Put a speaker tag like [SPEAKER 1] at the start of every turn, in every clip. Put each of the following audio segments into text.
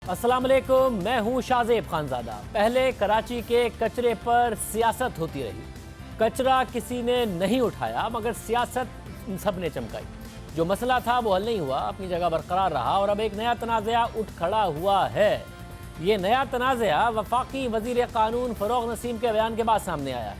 [SPEAKER 1] अस्सलाम वालेकुम, मैं हूं शाहजेब खानजादा। पहले कराची के कचरे पर सियासत होती रही। कचरा किसी ने नहीं उठाया मगर सियासत सब ने चमकाई। जो मसला था वो हल नहीं हुआ, अपनी जगह बरकरार रहा और अब एक नया तनाज़ा उठ खड़ा हुआ है। ये नया तनाज़ा वफाकी वज़ीर क़ानून फ़रोग़ नसीम के बयान के बाद सामने आया है।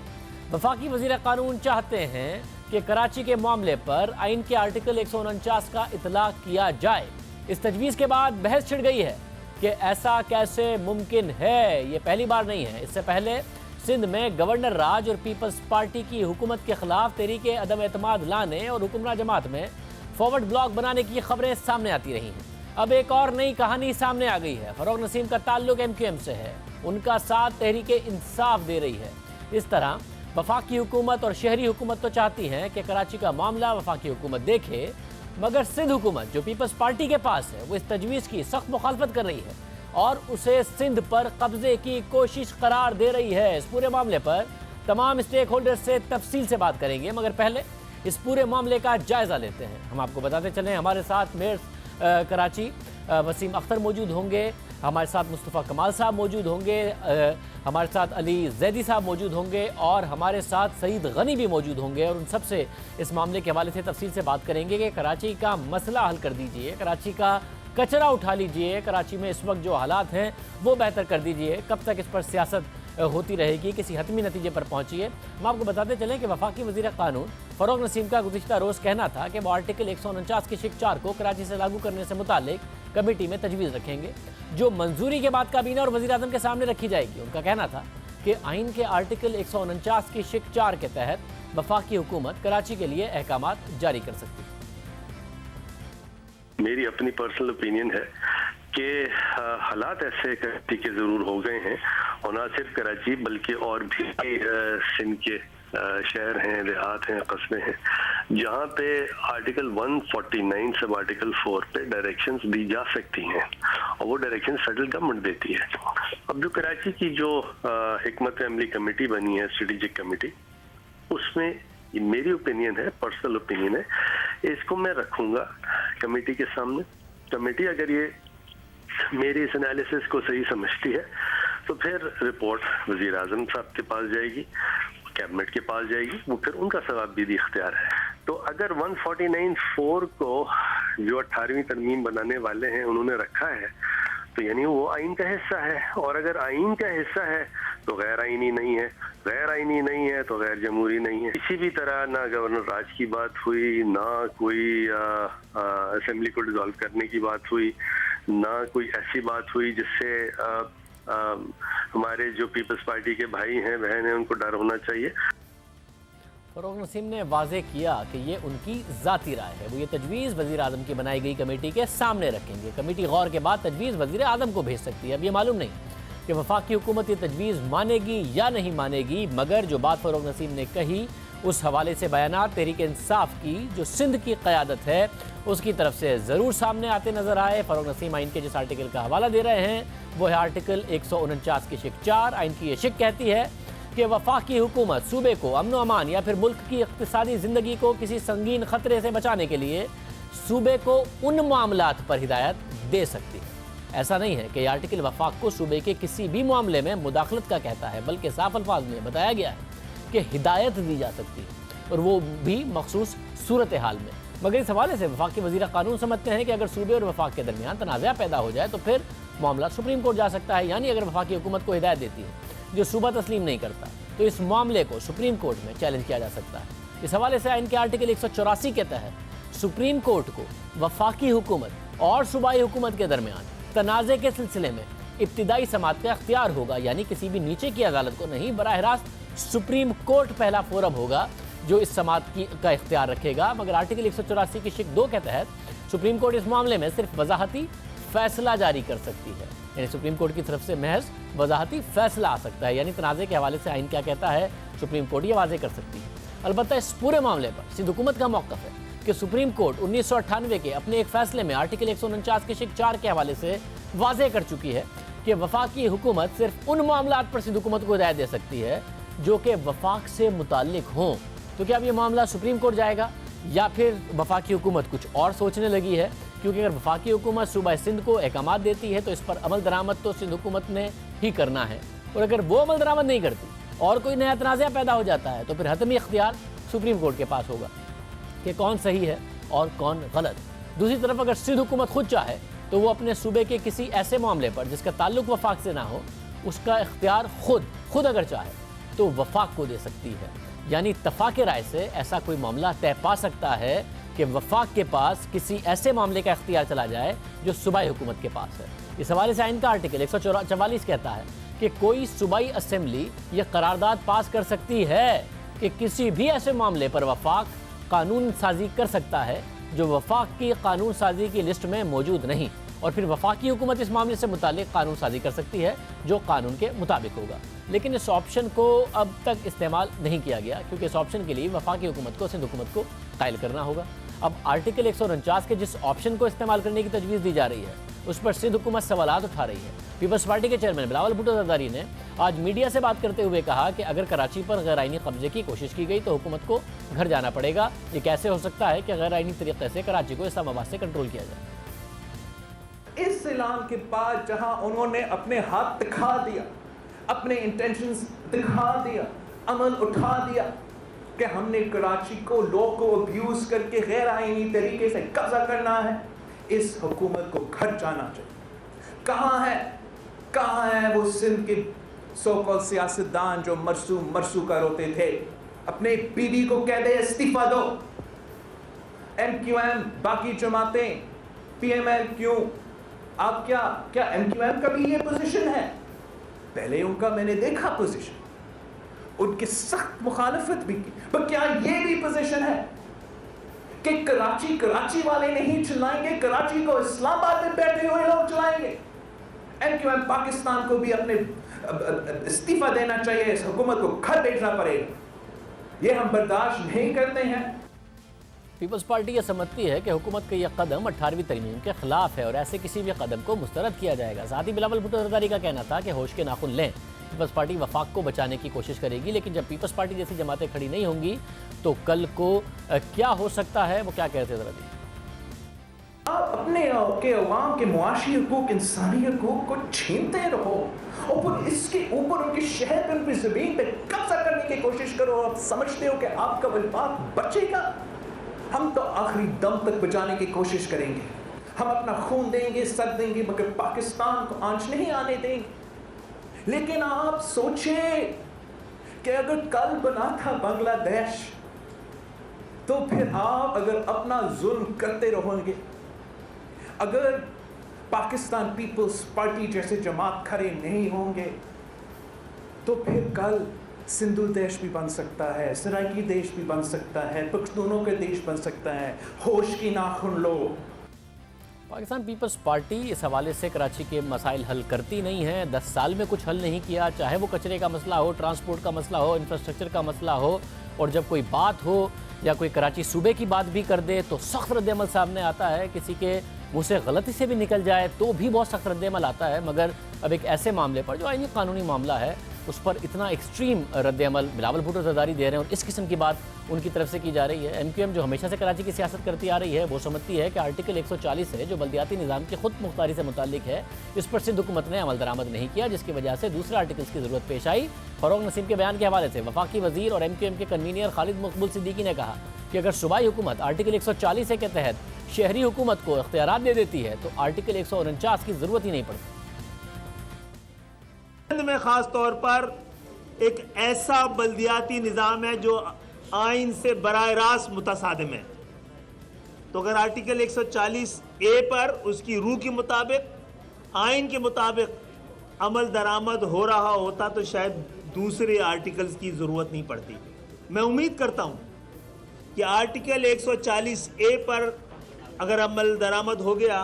[SPEAKER 1] वफाकी वज़ीर क़ानून चाहते हैं कि कराची के मामले पर आइन के आर्टिकल 149 का इतलाक़ किया जाए। इस तजवीज़ के बाद बहस छिड़ गई है कि ऐसा कैसे मुमकिन है। ये पहली बार नहीं है। इससे पहले सिंध में गवर्नर राज और पीपल्स पार्टी की हुकूमत के खिलाफ तहरीक अदम एतमाद लाने और हुक्मरान जमात में फॉरवर्ड ब्लॉक बनाने की खबरें सामने आती रही हैं। अब एक और नई कहानी सामने आ गई है। फ़रोग़ नसीम का ताल्लुक MQM से है, उनका साथ तहरीक इंसाफ दे रही है। इस तरह वफाकी हुकूमत और शहरी हुकूमत तो चाहती हैं कि कराची का मामला वफाकी हुकूमत देखे, मगर सिंध हुकूमत जो पीपल्स पार्टी के पास है वो इस तजवीज़ की सख्त मुखालफत कर रही है और उसे सिंध पर कब्जे की कोशिश करार दे रही है। इस पूरे मामले पर तमाम स्टेक होल्डर से तफसील से बात करेंगे, मगर पहले इस पूरे मामले का जायज़ा लेते हैं। हम आपको बताते चलें, हमारे साथ मेयर कराची वसीम अख्तर मौजूद होंगे, हमारे साथ मुस्तफ़ा कमाल साहब मौजूद होंगे, हमारे साथ अली जैदी साहब मौजूद होंगे और हमारे साथ सईद गनी भी मौजूद होंगे और उन सब से इस मामले के हवाले से तफसील से बात करेंगे कि कराची का मसला हल कर दीजिए, कराची का कचरा उठा लीजिए, कराची में इस वक्त जो हालात हैं वो बेहतर कर दीजिए। कब तक इस पर सियासत होती रहेगी, किसी हतमी नतीजे पर पहुंचिए। हम आपको बताते चलें कि वफाकी वज़ीर क़ानून फ़रोग़ नसीम का गुज़िश्ता रोज़ कहना था कि वो आर्टिकल 149 की शिक 4 को कराची से लागू करने से मुतालिक कमेटी में तजवीज़ रखेंगे, जो मंजूरी के बाद काबीना और वज़ीर आज़म के सामने रखी जाएगी। उनका कहना था कि आइन के आर्टिकल 149 की शिक 4 के तहत वफाकी हुकूमत कराची के लिए अहकामात जारी कर सकती है।
[SPEAKER 2] मेरी अपनी पर्सनल ओपिनियन है कि हालात ऐसे कराची के ज़रूर हो गए हैं और ना सिर्फ कराची बल्कि और भी सिंध के शहर हैं, देहात हैं, कस्बे हैं, जहाँ पे आर्टिकल 149 सब आर्टिकल 4 पे डायरेक्शंस दी जा सकती हैं और वो डायरेक्शन सेंट्रल गवर्नमेंट देती है। अब जो कराची की जो हिकमत अमली कमेटी बनी है, स्ट्रेटेजिक कमेटी, उसमें मेरी ओपिनियन है, पर्सनल ओपिनियन है, इसको मैं रखूंगा कमेटी के सामने। कमेटी अगर ये मेरी इस एनालिसिस को सही समझती है तो फिर रिपोर्ट वज़ीर आज़म साहब के पास जाएगी, कैबिनेट के पास जाएगी, वो फिर उनका सवाबदीदी इख्तियार है। तो अगर 149(4) को जो 18वीं तरमीम बनाने वाले हैं उन्होंने रखा है तो यानी वो आइन का हिस्सा है, और अगर आइन का हिस्सा है तो गैर आइनी नहीं है, गैर आइनी नहीं है तो गैर जमहूरी नहीं है। किसी भी तरह ना गवर्नर राज की बात हुई, ना कोई असेंबली को डिसॉल्व करने की बात हुई, ना कोई ऐसी बात हुई जिससे हमारे जो पीपल्स पार्टी के भाई हैं, बहन हैं, उनको डर होना चाहिए।
[SPEAKER 1] फ़रोग़ नसीम ने वाज़े किया कि ये उनकी ज़ाती राय है। वो ये तजवीज़ वज़ीर आज़म की बनाई गई कमेटी के सामने रखेंगे। कमेटी गौर के बाद तजवीज़ वज़ीर आज़म को भेज सकती है। अब ये मालूम नहीं कि वफाकी हुकूमत ये तजवीज़ मानेगी या नहीं मानेगी, मगर जो बात फ़रोग़ नसीम ने कही उस हवाले से बयानात तहरीक इंसाफ की जो सिंध की क़यादत है उसकी तरफ से ज़रूर सामने आते नज़र आए। फ़रोग़ नसीम आइन के जिस आर्टिकल का हवाला दे रहे हैं वो है आर्टिकल 149 की शिक 4। आइन की ये शिक कहती है कि वफाकी हुकूमत सूबे को अमन व अमान या फिर मुल्क की इक़्तिसादी ज़िंदगी को किसी संगीन ख़तरे से बचाने के लिए सूबे को उन मामलात पर हिदायत दे सकती है। ऐसा नहीं है कि यह आर्टिकल वफाक को सूबे के किसी भी मामले में मुदाखलत का कहता है, बल्कि साफ अल्फाज में बताया गया है कि हिदायत दी जा सकती है और वो भी मखसूस सूरत हाल में। मगर इस हवाले से वफाकी वज़ीर क़ानून समझते हैं कि अगर सूबे और वफाक के दरमियान तनाज़ा पैदा हो जाए तो फिर मामला सुप्रीम कोर्ट जा सकता है। यानी अगर वफाकी हुकूमत को हिदायत देती है जो सूबा तस्लीम नहीं करता तो इस मामले को सुप्रीम कोर्ट में चैलेंज किया जा सकता है। इस हवाले से आइन के आर्टिकल 184 के तहत सुप्रीम कोर्ट को वफाकी हुकूमत और सूबाई हुकूमत के दरमियान तनाज़े के सिलसिले में इब्तिदाई समात का अख्तियार होगा। यानी किसी भी नीचे की अदालत को नहीं, बराह रास्त सुप्रीम कोर्ट पहला फोरम होगा जो इस समात का इख्तियार रखेगा। मगर आर्टिकल 184 की शिक 2 के तहत सुप्रीम कोर्ट इस मामले में सिर्फ वजाहती फैसला जारी कर सकती है। यानी सुप्रीम कोर्ट की तरफ से महज वजाहती फैसला आ सकता है। यानी तनाज़े के हवाले से आइन क्या कहता है, सुप्रीम कोर्ट ये वाज़े कर सकती है। अलबत्ता इस पूरे मामले पर सिंध हुकूमत का मौक़िफ़ है कि सुप्रीम कोर्ट 1998 के अपने एक फ़ैसले में आर्टिकल 149 के शिक 4 के हवाले से वाज़े कर चुकी है कि वफाकी हुकूमत सिर्फ उन मामलात पर सिंध हुकूमत को हिदायत दे सकती है जो कि वफाक से मुताल्लिक हों। तो क्या अब ये मामला सुप्रीम कोर्ट जाएगा या फिर वफाकी हुकूमत कुछ और सोचने लगी है क्योंकि अगर वफाकी हुकूमत सूबा सिंध को अहकामात देती है तो इस पर अमल दरामद तो सिंध हुकूमत ने ही करना है, और अगर वो अमल दरामद नहीं करती और कोई नया तनाज़ा पैदा हो जाता है तो फिर हतमी इख्तियार सुप्रीम कोर्ट के पास होगा कि कौन सही है और कौन गलत। दूसरी तरफ अगर सिंध हुकूमत खुद चाहे तो वो अपने सूबे के किसी ऐसे मामले पर जिसका ताल्लुक वफाक से ना हो, उसका इख्तियार खुद अगर चाहे तो वफाक को दे सकती है। यानी इत्तफाक़ राय से ऐसा कोई मामला तय पा सकता है कि वफाक के पास किसी ऐसे मामले का इख्तियार चला जाए जो सूबाई हुकूमत के पास है। इस हवाले से आइन का आर्टिकल 144 कहता है कि कोई सूबाई असेंबली यह करारदाद पास कर सकती है कि किसी भी ऐसे मामले पर वफाक कानून साजी कर सकता है जो वफाक की कानून साजी की लिस्ट में मौजूद नहीं, और फिर वफाकी हुकूमत इस मामले से मुतालिक कानून साजी कर सकती है जो कानून के मुताबिक होगा। लेकिन इस ऑप्शन को अब तक इस्तेमाल नहीं किया गया क्योंकि इस ऑप्शन के लिए वफाकी हुकूमत को सिंध हुकूमत को कायल करना होगा। अब आर्टिकल 149 के जिस ऑप्शन को इस्तेमाल करने की तजवीज़ दी जा रही है उस पर सिंध हुकूमत सवालात उठा रही है। पीपल्स पार्टी के चेयरमैन बिलावल भुट्टो जरदारी ने आज मीडिया से बात करते हुए कहा कि अगर कराची पर गैर आइनी कब्जे की कोशिश की गई तो हुकूमत को घर जाना पड़ेगा। ये कैसे हो सकता है कि गैर आइनी तरीके से कराची को इस्लामाबाद से कंट्रोल किया जाए।
[SPEAKER 3] इस ऐलान के बाद जहां उन्होंने अपने हाथ दिखा दिया, अपने इंटेंशंस दिखा दिया, अमल उठा दिया कि हमने कराची को लॉ को अब्यूज करके गैर आइनी तरीके से कब्जा करना है, इस हुकूमत को घर जाना चाहिए। कहाँ है वो सिंध के सो-कॉल्ड सियासतदान जो मरसू कर होते थे? अपने बीवी को कह दे इस्तीफा दो। MQM, बाकी जमातें, PML क्यों? आप क्या MQM का भी ये पोजीशन है? पहले उनका मैंने देखा पोजीशन, उनकी सख्त मुखालफत भी की, पर क्या ये भी पोजीशन है कि कराची वाले नहीं चलाएंगे, कराची को इस्लामाबाद में बैठे हुए लोग चलाएंगे? MQM पाकिस्तान को भी अपने इस्तीफा देना चाहिए, इस हुकूमत को घर भेजना पड़ेगा। ये हम बर्दाश्त नहीं करते हैं।
[SPEAKER 1] पीपल्स पार्टी यह समझती है कि हुकूमत का यह कदम 18वीं तरमीम के खिलाफ है और ऐसे किसी भी कदम को मुस्तरद किया जाएगा। साथ ही बिलावल भुट्टो जरदारी का कहना था कि होश के नाखुन लें। पीपल्स पार्टी वफाक को बचाने की कोशिश करेगी, लेकिन जब पीपल्स पार्टी जैसी जमातें खड़ी नहीं होंगी तो कल को क्या हो सकता है, वो क्या कहते हैं जरा।
[SPEAKER 3] आप अपने के अवाम के मुआशी हकूक, इंसानी हकूक को छीनते रहो और फिर इसके ऊपर उनके शहर पर, उनकी ज़मीन पे कब्जा करने की कोशिश करो। आप समझते हो कि आपका वफाक बचेगा? हम तो आखिरी दम तक बचाने की कोशिश करेंगे, हम अपना खून देंगे, सर देंगे, मगर पाकिस्तान को आंच नहीं आने देंगे। लेकिन आप सोचें कि अगर कल बना था बांग्लादेश तो फिर आप अगर अपना जुल्म करते रहोगे, अगर पाकिस्तान पीपल्स पार्टी जैसे जमात खड़े नहीं होंगे तो फिर कल सिंधु देश भी बन सकता है, सराइकी देश भी बन सकता है, पख्तूनों का देश बन सकता है। होश की नाखुन लो।
[SPEAKER 1] पाकिस्तान पीपल्स पार्टी इस हवाले से कराची के मसाइल हल करती नहीं है। 10 साल में कुछ हल नहीं किया, चाहे वो कचरे का मसला हो, ट्रांसपोर्ट का मसला हो, इंफ्रास्ट्रक्चर का मसला हो, और जब कोई बात हो या कोई कराची सूबे की बात भी कर दे तो सख्त रद्दअमल सामने आता है। किसी के मुँह से गलती से भी निकल जाए तो भी बहुत सख्त रद्दअमल आता है। मगर अब एक ऐसे मामले पर जो आईनी कानूनी मामला है उस पर इतना एक्सट्रीम रद्दअमल बिलावल भुट्टो जरदारी दे रहे हैं और इस किस्म की बात उनकी तरफ से की जा रही है। MQM जो हमेशा से कराची की सियासत करती आ रही है वो समझती है कि आर्टिकल 140 है जो बल्दियाती निज़ाम की खुद मुख्तारी से मुताल्लिक है, इस पर सिंध हुकूमत ने अमल दरामद नहीं किया, जिसकी वजह से दूसरे आर्टिकल्स की ज़रूरत पेश आई। फ़रोग नसीम के बयान के हवाले से वफाकी वज़ीर और MQM के कन्वीनियर खालिद मकबूल सिद्दीकी ने कहा कि अगर सूबाई हुकूमत आर्टिकल 140 के तहत शहरी हुकूमत को इख्तियारात दे देती है तो आर्टिकल 149 की ज़रूरत ही नहीं पड़ती।
[SPEAKER 4] सिंध में ख़ास तौर पर एक ऐसा बल्दियाती निज़ाम है जो आइन से बराह रास्त मुतसादिम है। तो अगर आर्टिकल 140A पर उसकी रूह के मुताबिक, आइन के मुताबिक अमल दरामद हो रहा होता तो शायद दूसरे आर्टिकल्स की ज़रूरत नहीं पड़ती। मैं उम्मीद करता हूँ कि आर्टिकल 140A पर अगर अमल दरामद हो गया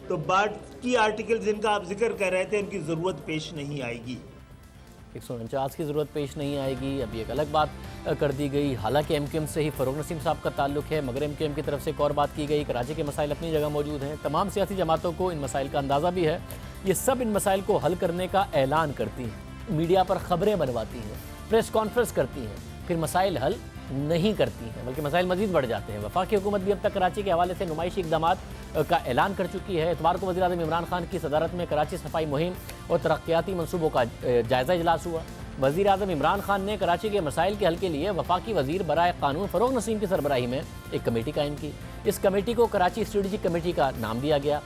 [SPEAKER 4] तो बाकी आर्टिकल जिनका आप जिक्र कर रहे थे उनकी ज़रूरत पेश नहीं आएगी।
[SPEAKER 1] 149 की ज़रूरत पेश नहीं आएगी। अभी एक अलग बात कर दी गई, हालांकि MQM से ही फ़रोग नसीम साहब का ताल्लुक है, मगर MQM की तरफ से एक और बात की गई। कराची के मसाइल अपनी जगह मौजूद हैं, तमाम सियासी जमातों को इन मसाइल का अंदाज़ा भी है। ये सब इन मसाइल को हल करने का ऐलान करती हैं, मीडिया पर ख़बरें बनवाती हैं, प्रेस कॉन्फ्रेंस करती हैं, फिर मसाइल हल नहीं करती हैं, बल्कि मसाइल मजीद बढ़ जाते हैं। वफाकी हुकूमत भी अब तक कराची के हवाले से नुमाइशी इक़दामात का ऐलान कर चुकी है। इतवार को वज़ीर-ए-आज़म इमरान खान की सदारत में कराची सफाई मुहिम और तरक्याती मनसूबों का जायज़ा इजलास हुआ। वज़ीर-ए-आज़म इमरान खान ने कराची के मसाइल के हल के लिए वफाकी वज़ीर बराए कानून फ़रोग़ नसीम की सरबराही में एक कमेटी कायम की। इस कमेटी को कराची स्ट्रेटजिक कमेटी का नाम दिया गया।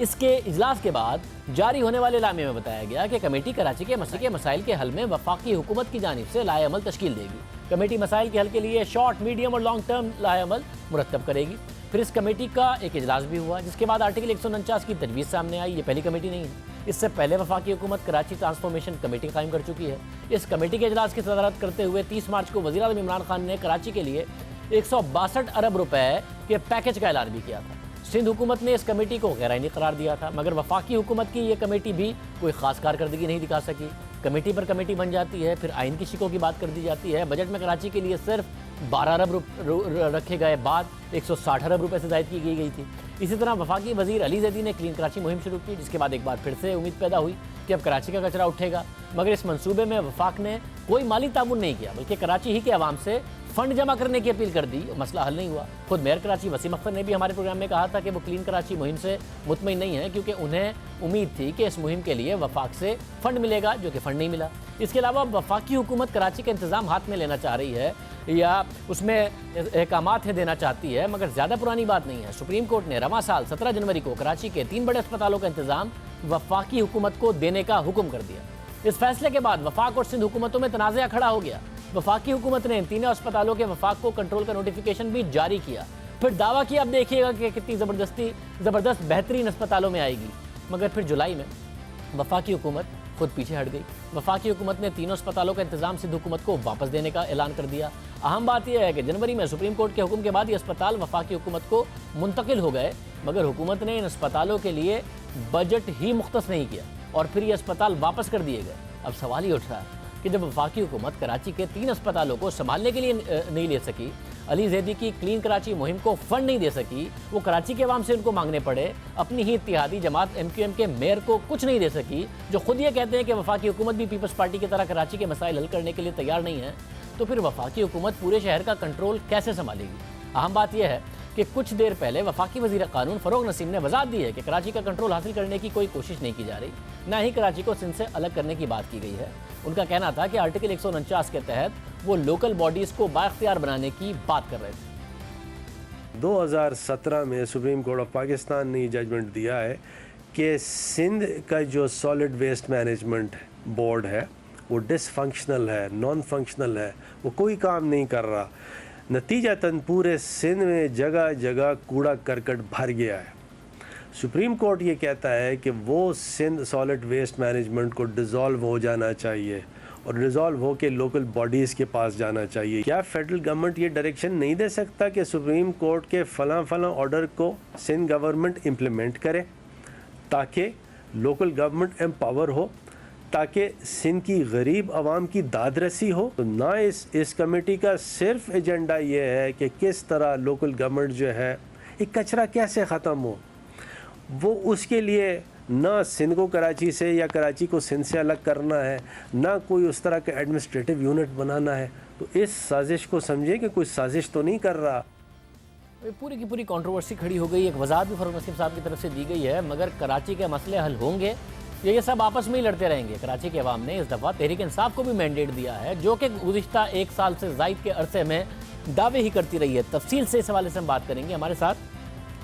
[SPEAKER 1] इसके इजलास के बाद जारी होने वाले इलामे में बताया गया कि कमेटी कराची के मसाइल के हल में वफाकी हुकूमत की जानिब से लाएअमल तश्कील देगी। कमेटी मसाइल के हल के लिए शॉर्ट, मीडियम और लॉन्ग टर्म लाएअमल मुरतब करेगी। फिर इस कमेटी का एक इजलास भी हुआ, जिसके बाद आर्टिकल 149 की तजवीज़ सामने आई। ये पहली कमेटी नहीं है, इससे पहले वफाकी हुकूमत कराची ट्रांसफॉर्मेशन कमेटी कायम कर चुकी है। इस कमेटी के इजलास की सदारत करते हुए 30 मार्च को वज़ीर-ए-आज़म इमरान खान ने कराची के लिए 162 अरब रुपए के पैकेज का ऐलान भी किया था। सिंध हुकूमत ने इस कमेटी को गैर-आईनी करार दिया था, मगर वफाकी हुकूमत की ये कमेटी भी कोई ख़ास कारकर्दगी नहीं दिखा सकी। कमेटी पर कमेटी बन जाती है, फिर आइन की शिकों की बात कर दी जाती है। बजट में कराची के लिए सिर्फ 12 अरब रखे गए, बाद 160 अरब रुपए से ज़ायद की गई थी। इसी तरह वफाकी वज़ीर अली ज़ैदी ने क्लीन कराची मुहिम शुरू की, जिसके बाद एक बार फिर से उम्मीद पैदा हुई कि अब कराची का कचरा उठेगा, मगर इस मंसूबे में वफाक ने कोई माली ताउन नहीं किया, बल्कि कराची ही के अवाम से फंड जमा करने की अपील कर दी। मसला हल नहीं हुआ। खुद मेयर कराची वसीम अख्तर ने भी हमारे प्रोग्राम में कहा था कि वो क्लीन कराची मुहिम से मुतमईन नहीं है, क्योंकि उन्हें उम्मीद थी कि इस मुहिम के लिए वफाक से फंड मिलेगा, जो कि फंड नहीं मिला। इसके अलावा वफाकी हुकूमत कराची का इंतज़ाम हाथ में लेना चाह रही है या उसमें अहकामात देना चाहती है, मगर ज़्यादा पुरानी बात नहीं है। सुप्रीम कोर्ट ने रवां साल 17 जनवरी को कराची के 3 बड़े अस्पतालों का इंतज़ाम वफाकी हुकूमत को देने का हुक्म कर दिया। इस फैसले के बाद वफाक और सिंध हुकूमतों में तनाज़ा खड़ा हो गया। वफाकी हुकूमत ने इन तीनों अस्पतालों के वफाक को कंट्रोल का नोटिफिकेशन भी जारी किया, फिर दावा किया अब देखिएगा कि कितनी ज़बरदस्त बेहतरीन अस्पतालों में आएगी, मगर फिर जुलाई में वफाकी हुकूमत खुद पीछे हट गई। वफाकी हुकूमत ने तीनों अस्पतालों का इंतजाम सिंध हुकूमत को वापस देने का ऐलान कर दिया। अहम बात यह है कि जनवरी में सुप्रीम कोर्ट के हुक्म के बाद ये अस्पताल वफाकी हुकूमत को मुंतकिल हो गए, मगर हुकूमत ने इन अस्पतालों के लिए बजट ही मुख्तस नहीं किया और फिर ये अस्पताल वापस कर दिए गए। अब सवाल ही उठ रहा है कि जब वफाकी हुकूमत कराची के 3 अस्पतालों को संभालने के लिए नहीं ले सकी, अली ज़ैदी की क्लीन कराची मुहिम को फंड नहीं दे सकी, वो कराची के अवाम से उनको मांगने पड़े, अपनी ही इत्तेहादी जमात MQM के मेयर को कुछ नहीं दे सकी, जो खुद ये कहते हैं कि वफाकी हुकूमत भी पीपल्स पार्टी की तरह कराची के मसाइल हल करने के लिए तैयार नहीं है, तो फिर वफाकी हुकूमत पूरे शहर का कंट्रोल कैसे संभालेगी? अहम बात यह है कि कुछ देर पहले वफाकी वज़ीर कानून फ़रोग़ नसीम ने वज़ाहत दी है कि कराची का कंट्रोल हासिल करने की कोई कोशिश नहीं की जा रही, ना ही कराची को सिंध से अलग करने की बात की गई है। उनका कहना था कि आर्टिकल 149 के तहत वो लोकल बॉडीज़ को बाइख्तियार बनाने की बात कर रहे थे।
[SPEAKER 5] 2017 में सुप्रीम कोर्ट ऑफ पाकिस्तान ने जजमेंट दिया है कि सिंध का जो सॉलिड वेस्ट मैनेजमेंट बोर्ड है वो डिसफंक्शनल है, नॉन फंक्शनल है, वो कोई काम नहीं कर रहा। नतीजतन पूरे सिंध में जगह जगह कूड़ा करकट भर गया है। सुप्रीम कोर्ट ये कहता है कि वो सिंध सॉलिड वेस्ट मैनेजमेंट को डिज़ोल्व हो जाना चाहिए और डिज़ोल्व हो के लोकल बॉडीज़ के पास जाना चाहिए। क्या फेडरल गवर्नमेंट ये डायरेक्शन नहीं दे सकता कि सुप्रीम कोर्ट के फलां ऑर्डर को सिंध गवर्नमेंट इम्प्लीमेंट करे ताकि लोकल गवर्नमेंट एम्पावर हो, ताकि सिंध की गरीब आवाम की दादरसी हो? तो ना इस कमेटी का सिर्फ एजेंडा ये है कि किस तरह लोकल गवर्नमेंट जो है एक कचरा कैसे ख़त्म हो, वो उसके लिए ना सिंध को कराची से या कराची को सिंध से अलग करना है, ना कोई उस तरह का एडमिनिस्ट्रेटिव यूनिट बनाना है। तो इस साजिश को समझे कि कोई साजिश तो नहीं कर रहा।
[SPEAKER 1] पूरी की पूरी कंट्रोवर्सी खड़ी हो गई। एक वजाहत भी फ़रोग़ नसीम साहब की तरफ से दी गई है, मगर कराची के मसले हल होंगे ये सब आपस में ही लड़ते रहेंगे? कराची के अवाम ने इस दफ़ा तहरीक इंसाफ को भी मैंडेट दिया है, जो कि गुज़िश्ता 1 साल से ज़ायद के अरसे में दावे ही करती रही है। तफसील से इस हवाले से हम बात करेंगे। हमारे साथ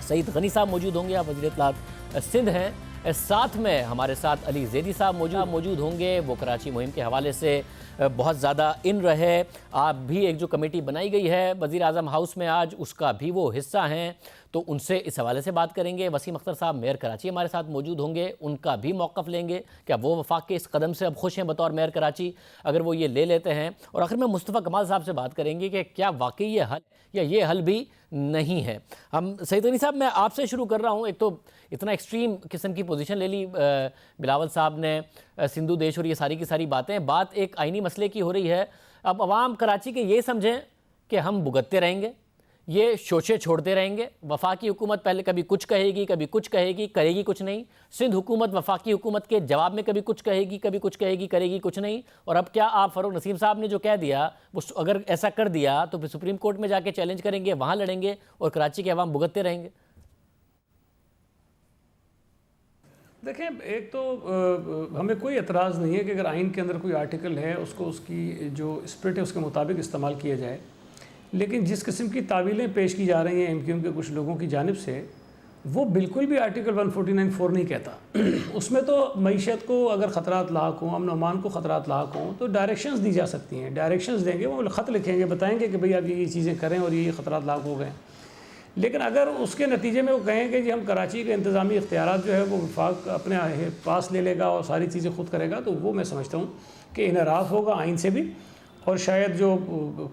[SPEAKER 1] सईद गनी साहब मौजूद होंगे, आप वज़ीर इत्तलात सिंध हैं। साथ में हमारे साथ अली ज़ैदी साहब मौजूद होंगे, वो कराची मुहिम के हवाले से बहुत ज़्यादा इन रहे। आप भी एक जो कमेटी बनाई गई है वज़ीर आज़म हाउस में आज, उसका भी वो हिस्सा हैं, तो उनसे इस हवाले से बात करेंगे। वसीम अख्तर साहब मेयर कराची हमारे साथ मौजूद होंगे, उनका भी मौक़िफ़ लेंगे। क्या वो वफाक के इस कदम से अब खुश हैं बतौर मेयर कराची, अगर वो ये ले लेते हैं? और आखिर में मुस्तफ़ा कमाल साहब से बात करेंगे कि क्या वाकई ये हल या ये हल भी नहीं है। हम सईद गनी साहब, मैं आपसे शुरू कर रहा हूँ। एक तो इतना एक्सट्रीम किस्म की पोजीशन ले ली बिलावल साहब ने, सिंधु देश और ये सारी की सारी बातें, बात एक आइनी मसले की हो रही है। अब अवाम कराची के ये समझें कि हम भुगतते रहेंगे ये शोशे छोड़ते रहेंगे। वफाकी हुकूमत पहले कभी कुछ कहेगी, कभी कुछ कहेगी, करेगी कुछ नहीं। सिंध हुकूमत वफाकी हुकूमत के जवाब में कभी कुछ कहेगी, कभी कुछ कहेगी, करेगी कुछ नहीं। और अब क्या आप फ़ारूक नसीम साहब ने जो कह दिया, वो अगर ऐसा कर दिया तो फिर सुप्रीम कोर्ट में जाके चैलेंज करेंगे, वहाँ लड़ेंगे और कराची के अवाम भुगतते रहेंगे।
[SPEAKER 6] देखें, एक तो हमें कोई एतराज़ नहीं है कि अगर आइन के अंदर कोई आर्टिकल है उसको उसकी जो स्पिरिट है उसके मुताबिक इस्तेमाल किया जाए, लेकिन जिस किस्म की तावीलें पेश की जा रही हैं एमक्यूएम के कुछ लोगों की जानिब से, वो बिल्कुल भी आर्टिकल 149(4) नहीं कहता। उसमें तो मईशत को अगर ख़तरात लाक हों, अमन अमान को ख़तरात लाक हों, तो डायरेक्शंस दी जा सकती हैं। डायरेक्शंस देंगे, वो ख़त लिखेंगे, बताएंगे कि भाई आप ये चीज़ें करें और ये ख़तरात लाक हो गए। लेकिन अगर उसके नतीजे में वो कहें कि जी हम कराची के इंतज़ामी इख्तियारात जो है वो वफाक अपने पास ले लेगा और सारी चीज़ें खुद करेगा, तो वो मैं समझता हूँ कि इनहराफ होगा आइन से भी। और शायद जो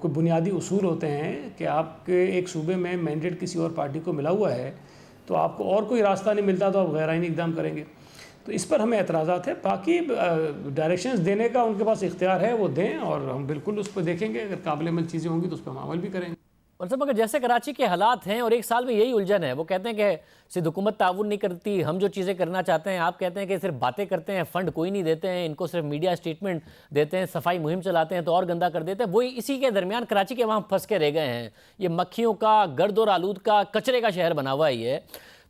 [SPEAKER 6] कोई बुनियादी उसूल होते हैं कि आपके एक सूबे में मैंडेट किसी और पार्टी को मिला हुआ है तो आपको और कोई रास्ता नहीं मिलता तो आप गैर आइनी इक़दाम करेंगे, तो इस पर हमें एतराज़ात है। बाकी डायरेक्शंस देने का उनके पास इख्तियार है, वो दें और हम बिल्कुल उस पर देखेंगे, अगर काबिल अमल चीज़ें होंगी तो उस पर हम अमल भी करेंगे।
[SPEAKER 1] और सब अगर जैसे कराची के हालात हैं और एक साल में यही उलझन है, वो कहते हैं कि सिर्फ हुकूमत ताउन नहीं करती, हम जो चीज़ें करना चाहते हैं, आप कहते हैं कि सिर्फ बातें करते हैं, फ़ंड कोई नहीं देते हैं, इनको सिर्फ मीडिया स्टेटमेंट देते हैं, सफाई मुहिम चलाते हैं तो और गंदा कर देते हैं। वही इसी के दरमियान कराची के वहाँ फंस के रह गए हैं। ये मक्खियों का, गर्द और आलूद का, कचरे का शहर बना हुआ है ये।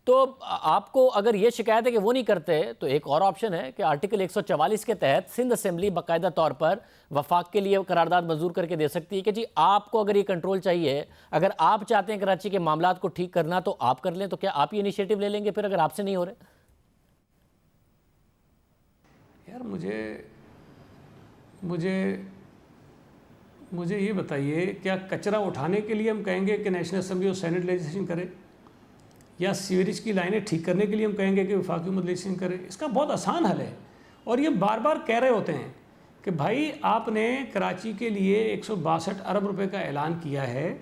[SPEAKER 1] तो आपको अगर ये शिकायत है कि वो नहीं करते, तो एक और ऑप्शन है कि आर्टिकल 144 के तहत सिंध असेंबली बाकायदा तौर पर वफाक के लिए करारदाद मंजूर करके दे सकती है कि जी आपको अगर ये कंट्रोल चाहिए, अगर आप चाहते हैं कराची के मामलात को ठीक करना तो आप कर लें। तो क्या आप ये इनिशिएटिव ले लेंगे फिर अगर आपसे नहीं हो रहे?
[SPEAKER 6] यार मुझे ये बताइए, क्या कचरा उठाने के लिए हम कहेंगे कि नेशनल असेंबली और सेनेट लेजिस्लेशन करे, या सीवरेज की लाइनें ठीक करने के लिए हम कहेंगे कि वफाकी हुकूमत लेजिस्लेशन करे? इसका बहुत आसान हल है। और ये बार बार कह रहे होते हैं कि भाई आपने कराची के लिए 162 अरब रुपए का ऐलान किया है,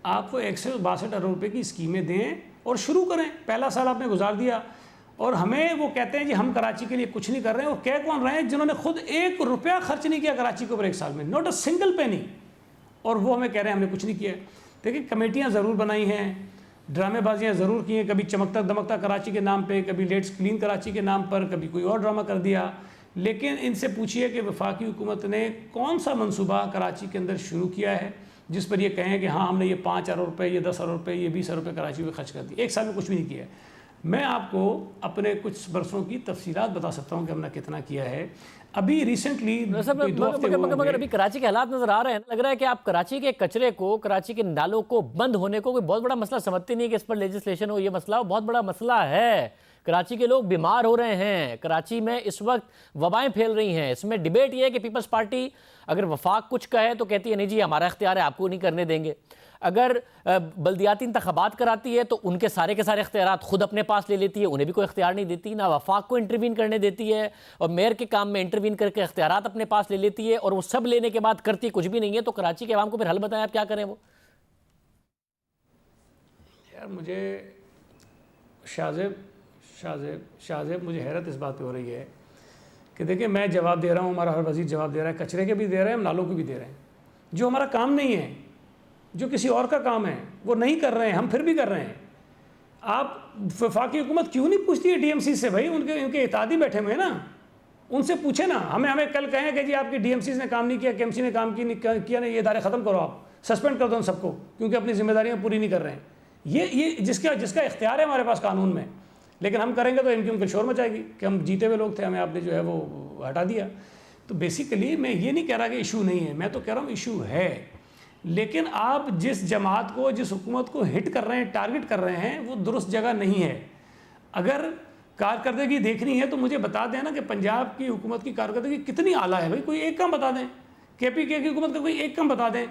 [SPEAKER 6] आप वो 162 अरब रुपए की स्कीमें दें और शुरू करें। पहला साल आपने गुजार दिया और हमें वो कहते हैं जी हम कराची के लिए कुछ नहीं कर रहे हैं। और कह कौन रहे हैं? जिन्होंने खुद 1 रुपया खर्च नहीं किया कराची के ऊपर एक साल में, नॉट अ सिंगल पेनी, और वो हमें कह रहे हैं हमने कुछ नहीं किया। देखिए, कमेटियाँ ज़रूर बनाई हैं, ड्रामेबाजियाँ ज़रूर की हैं, कभी चमकता दमकता कराची के नाम पे, कभी लेट्स क्लीन कराची के नाम पर, कभी कोई और ड्रामा कर दिया। लेकिन इनसे पूछिए कि वफाकी हुकूमत ने कौन सा मंसूबा कराची के अंदर शुरू किया है जिस पर ये कहें कि हाँ हमने ये 5 अरब रुपये, ये 10 अरब रुपये, ये 20 अरब रुपये कराची में खर्च कर दिए। एक साल में कुछ भी नहीं किया है। मैं आपको अपने कुछ बरसों की तफसीलात बता सकता हूँ कि हमने कितना किया है। अभी रिसेंटली
[SPEAKER 1] मगर अभी कराची के हालात नजर आ रहे हैं, लग रहा है कि आप कराची के कचरे को, कराची के नालों को बंद होने को कोई बहुत बड़ा मसला समझते नहीं कि इस पर लेजिस्लेशन हो। ये मसला बहुत बड़ा मसला है। कराची के लोग बीमार हो रहे हैं, कराची में इस वक्त वबाएं फैल रही हैं। इसमें डिबेट ये है कि पीपल्स पार्टी अगर वफाक कुछ कहे तो कहती है नहीं जी हमारा इख्तियार है, आपको नहीं करने देंगे। अगर बल्दियाती इंतखाबात कराती है तो उनके सारे के सारे इख्तियारात खुद अपने पास ले लेती है, उन्हें भी कोई इख्तियार नहीं देती, ना वफाक को इंटरवीन करने देती है, और मेयर के काम में इंटरवीन करके इख्तियारात अपने पास ले लेती है, और वो सब लेने के बाद करती कुछ भी नहीं है। तो कराची के अवाम को फिर हल बताएं, आप क्या करें वो?
[SPEAKER 6] यार मुझे शाहजेब मुझे हैरत इस बात पे हो रही है कि देखिए, मैं जवाब दे रहा हूँ, हमारा हर वजीर जवाब दे रहा है, कचरे के भी दे रहे हैं, हम नालों के भी दे रहे हैं। जो हमारा काम नहीं है, जो किसी और का काम है, वो नहीं कर रहे हैं, हम फिर भी कर रहे हैं। आप वफाकी हुकूमत क्यों नहीं पूछती है डीएमसी से? भाई उनके इत्यादी बैठे हुए हैं ना, उनसे पूछे ना। हमें कल कहें कि जी आपकी डीएमसी ने काम नहीं किया, केएमसी ने काम किया नहीं, ये इदारे ख़त्म करो, आप सस्पेंड कर दो उन सबको, क्योंकि अपनी जिम्मेदारियाँ पूरी नहीं कर रहे हैं। ये जिसका इख्तियार है हमारे पास कानून में, लेकिन हम करेंगे तो एमक्यूएम को शोर मचाएगी कि हम जीते हुए लोग थे, हमें आपने जो है वो हटा दिया। तो बेसिकली मैं ये नहीं कह रहा कि इशू नहीं है, मैं तो कह रहा हूँ इशू है। लेकिन आप जिस जमात को, जिस हुकूमत को हिट कर रहे हैं, टारगेट कर रहे हैं, वो दुरुस्त जगह नहीं है। अगर कारकर्दगी देखनी है तो मुझे बता दें ना कि पंजाब की हुकूमत की कारकर्दगी कितनी आला है। भाई कोई एक काम बता दें, KPK की हुकूमत का कोई एक काम बता दें।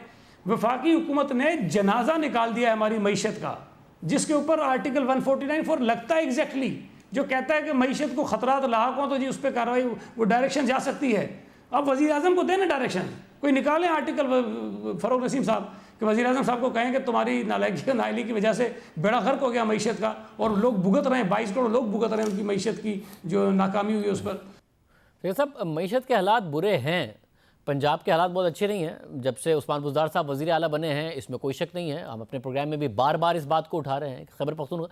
[SPEAKER 6] वफाकी हुकूमत ने जनाजा निकाल दिया है हमारी मईशत का, जिसके ऊपर आर्टिकल 149(4) लगता है एग्जैक्टली, जो कहता है कि मईशत को खतरात लाक हों तो जी उस पर कार्रवाई, वो डायरेक्शन जा सकती है। अब वज़ीर आज़म को दें ना डायरेक्शन, कोई निकालें आर्टिकल, फ़ारूक नसीम साहब, कि वज़ीर आज़म साहब को कहें कि तुम्हारी नालायकी नाअहली की वजह से बेड़ा गर्क हो गया मईशत का, और लोग भुगत रहे हैं, 22 करोड़ लोग भुगत रहे हैं उनकी मईशत की जो नाकामी हुई उस पर।
[SPEAKER 1] ये सब मईशत के हालात बुरे हैं, पंजाब के हालात बहुत अच्छे नहीं हैं जब से उस्मान बुज़दार साहब वज़ीर आला बने हैं, इसमें कोई शक नहीं है। हम अपने प्रोग्राम में भी बार बार इस बात को उठा रहे हैं, खैबर पख्तूनख्वा।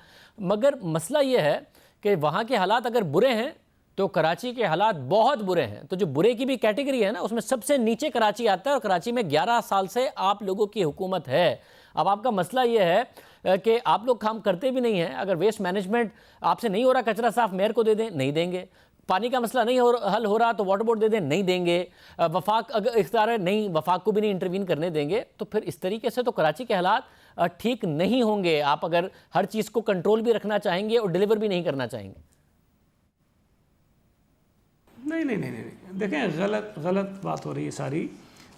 [SPEAKER 1] मगर मसला ये है कि वहाँ के हालात अगर बुरे हैं तो कराची के हालात बहुत बुरे हैं। तो जो बुरे की भी कैटेगरी है ना, उसमें सबसे नीचे कराची आता है, और कराची में 11 साल से आप लोगों की हुकूमत है। अब आपका मसला ये है कि आप लोग काम करते भी नहीं हैं। अगर वेस्ट मैनेजमेंट आपसे नहीं हो रहा, कचरा साफ मेयर को दे दें, नहीं देंगे। पानी का मसला नहीं हल हो रहा तो वाटर बोर्ड दे दें, नहीं देंगे। वफाक अगर इख्तियार है, नहीं, वफाक को भी नहीं इंटरवीन करने देंगे। तो फिर इस तरीके से तो कराची के हालात ठीक नहीं होंगे, आप अगर हर चीज़ को कंट्रोल भी रखना चाहेंगे और डिलीवर भी नहीं करना चाहेंगे।
[SPEAKER 6] नहीं, देखें, गलत बात हो रही है सारी।